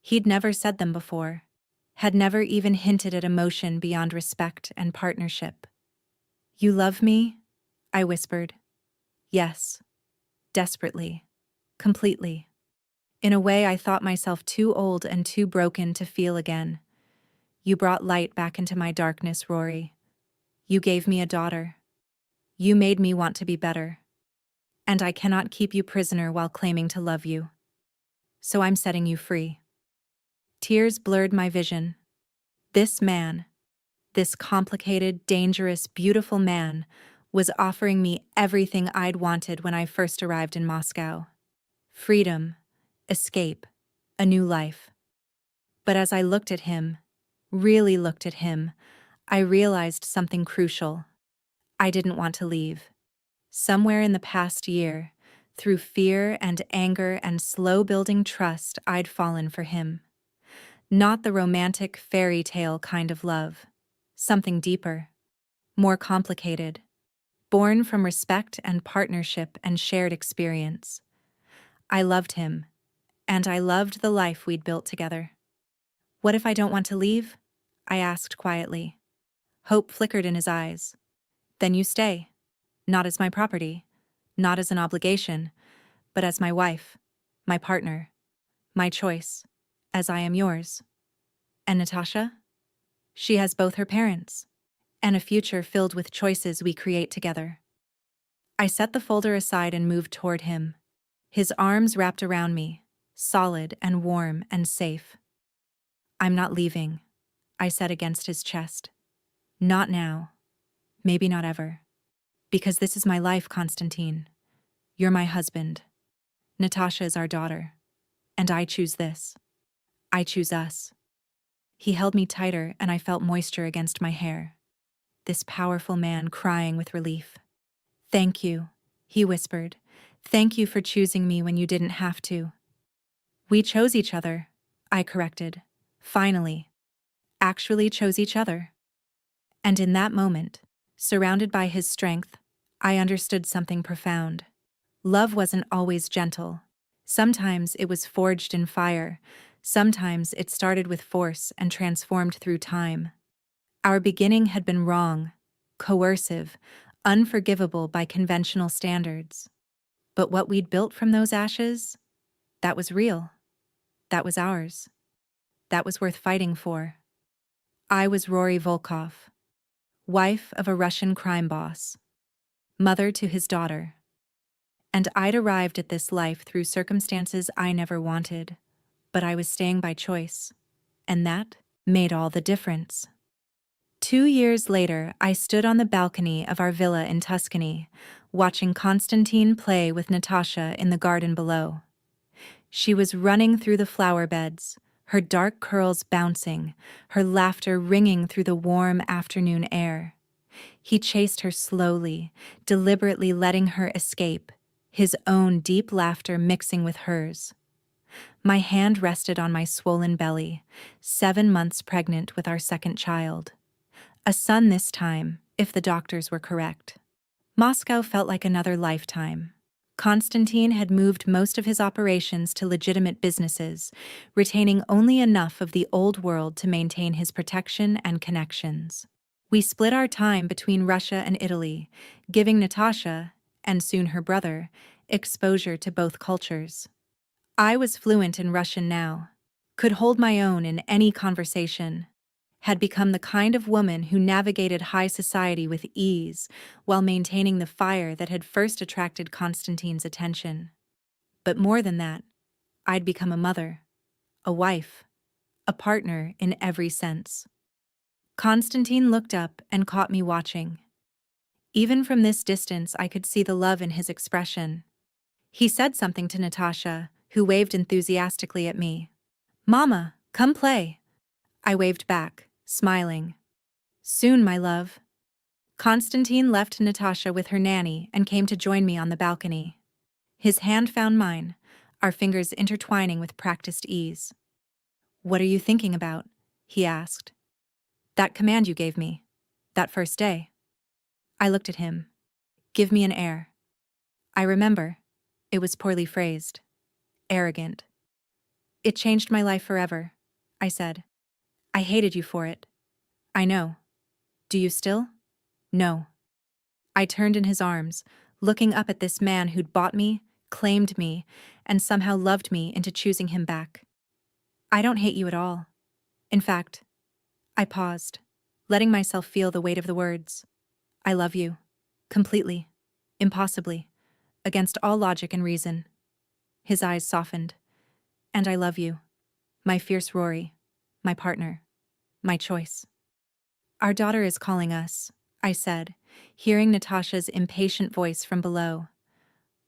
He'd never said them before, had never even hinted at emotion beyond respect and partnership. "You love me?" I whispered. "Yes. Desperately. Completely. In a way I thought myself too old and too broken to feel again. You brought light back into my darkness, Rory. You gave me a daughter. You made me want to be better. And I cannot keep you prisoner while claiming to love you. So I'm setting you free." Tears blurred my vision. This man, this complicated, dangerous, beautiful man, was offering me everything I'd wanted when I first arrived in Moscow. Freedom, escape, a new life. But as I looked at him, really looked at him, I realized something crucial. I didn't want to leave. Somewhere in the past year, through fear and anger and slow-building trust, I'd fallen for him. Not the romantic fairy tale kind of love. Something deeper, more complicated, born from respect and partnership and shared experience. I loved him, and I loved the life we'd built together. "What if I don't want to leave?" I asked quietly. Hope flickered in his eyes. "Then you stay. Not as my property, not as an obligation, but as my wife, my partner, my choice, as I am yours." "And Natasha? She has both her parents, and a future filled with choices we create together." I set the folder aside and moved toward him. His arms wrapped around me, solid and warm and safe. "I'm not leaving," I said against his chest. "Not now. Maybe not ever. Because this is my life, Konstantin. You're my husband. Natasha is our daughter. And I choose this. I choose us." He held me tighter and I felt moisture against my hair. This powerful man crying with relief. "Thank you," he whispered. Thank you for choosing me when you didn't have to. We chose each other, I corrected. Finally. Actually chose each other. And in that moment, surrounded by his strength, I understood something profound. Love wasn't always gentle. Sometimes it was forged in fire. Sometimes it started with force and transformed through time. Our beginning had been wrong, coercive, unforgivable by conventional standards. But what we'd built from those ashes, that was real. That was ours. That was worth fighting for. I was Rory Volkov, wife of a Russian crime boss, mother to his daughter. And I'd arrived at this life through circumstances I never wanted, but I was staying by choice, and that made all the difference. 2 years later, I stood on the balcony of our villa in Tuscany, watching Konstantin play with Natasha in the garden below. She was running through the flower beds, her dark curls bouncing, her laughter ringing through the warm afternoon air. He chased her slowly, deliberately letting her escape, his own deep laughter mixing with hers. My hand rested on my swollen belly, 7 months pregnant with our second child. A son this time, if the doctors were correct. Moscow felt like another lifetime. Konstantin had moved most of his operations to legitimate businesses, retaining only enough of the old world to maintain his protection and connections. We split our time between Russia and Italy, giving Natasha, and soon her brother, exposure to both cultures. I was fluent in Russian now, could hold my own in any conversation, had become the kind of woman who navigated high society with ease while maintaining the fire that had first attracted Konstantin's attention. But more than that, I'd become a mother, a wife, a partner in every sense. Konstantin looked up and caught me watching. Even from this distance, I could see the love in his expression. He said something to Natasha, who waved enthusiastically at me. "Mama, come play." I waved back, smiling. "Soon, my love." Konstantin left Natasha with her nanny and came to join me on the balcony. His hand found mine, our fingers intertwining with practiced ease. "What are you thinking about?" he asked. "That command you gave me, that first day." I looked at him. "Give me an heir." I remember. It was poorly phrased. Arrogant. "It changed my life forever," I said. "I hated you for it." "I know. Do you still?" "No." I turned in his arms, looking up at this man who'd bought me, claimed me, and somehow loved me into choosing him back. "I don't hate you at all. In fact," I paused, letting myself feel the weight of the words. "I love you. Completely. Impossibly. Against all logic and reason." His eyes softened. "And I love you. My fierce Rory. My partner. My choice." "Our daughter is calling us," I said, hearing Natasha's impatient voice from below.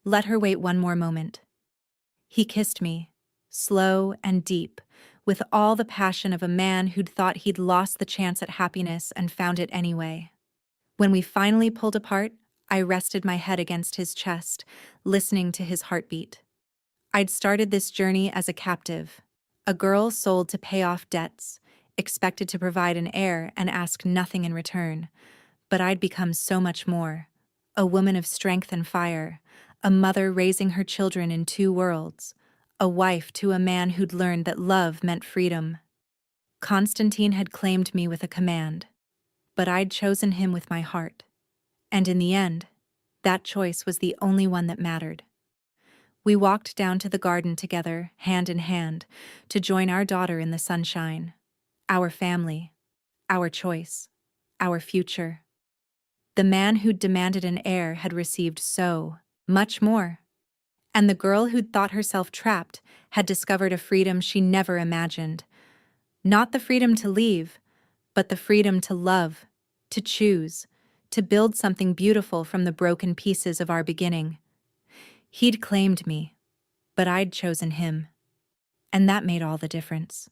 "Let her wait one more moment." He kissed me, slow and deep, with all the passion of a man who'd thought he'd lost the chance at happiness and found it anyway. When we finally pulled apart, I rested my head against his chest, listening to his heartbeat. I'd started this journey as a captive, a girl sold to pay off debts, expected to provide an heir and ask nothing in return. But I'd become so much more. A woman of strength and fire, a mother raising her children in 2 worlds, a wife to a man who'd learned that love meant freedom. Konstantin had claimed me with a command, but I'd chosen him with my heart. And in the end, that choice was the only one that mattered. We walked down to the garden together, hand in hand, to join our daughter in the sunshine. Our family, our choice, our future. The man who'd demanded an heir had received so much more. And the girl who'd thought herself trapped had discovered a freedom she never imagined. Not the freedom to leave, but the freedom to love, to choose, to build something beautiful from the broken pieces of our beginning. He'd claimed me, but I'd chosen him. And that made all the difference.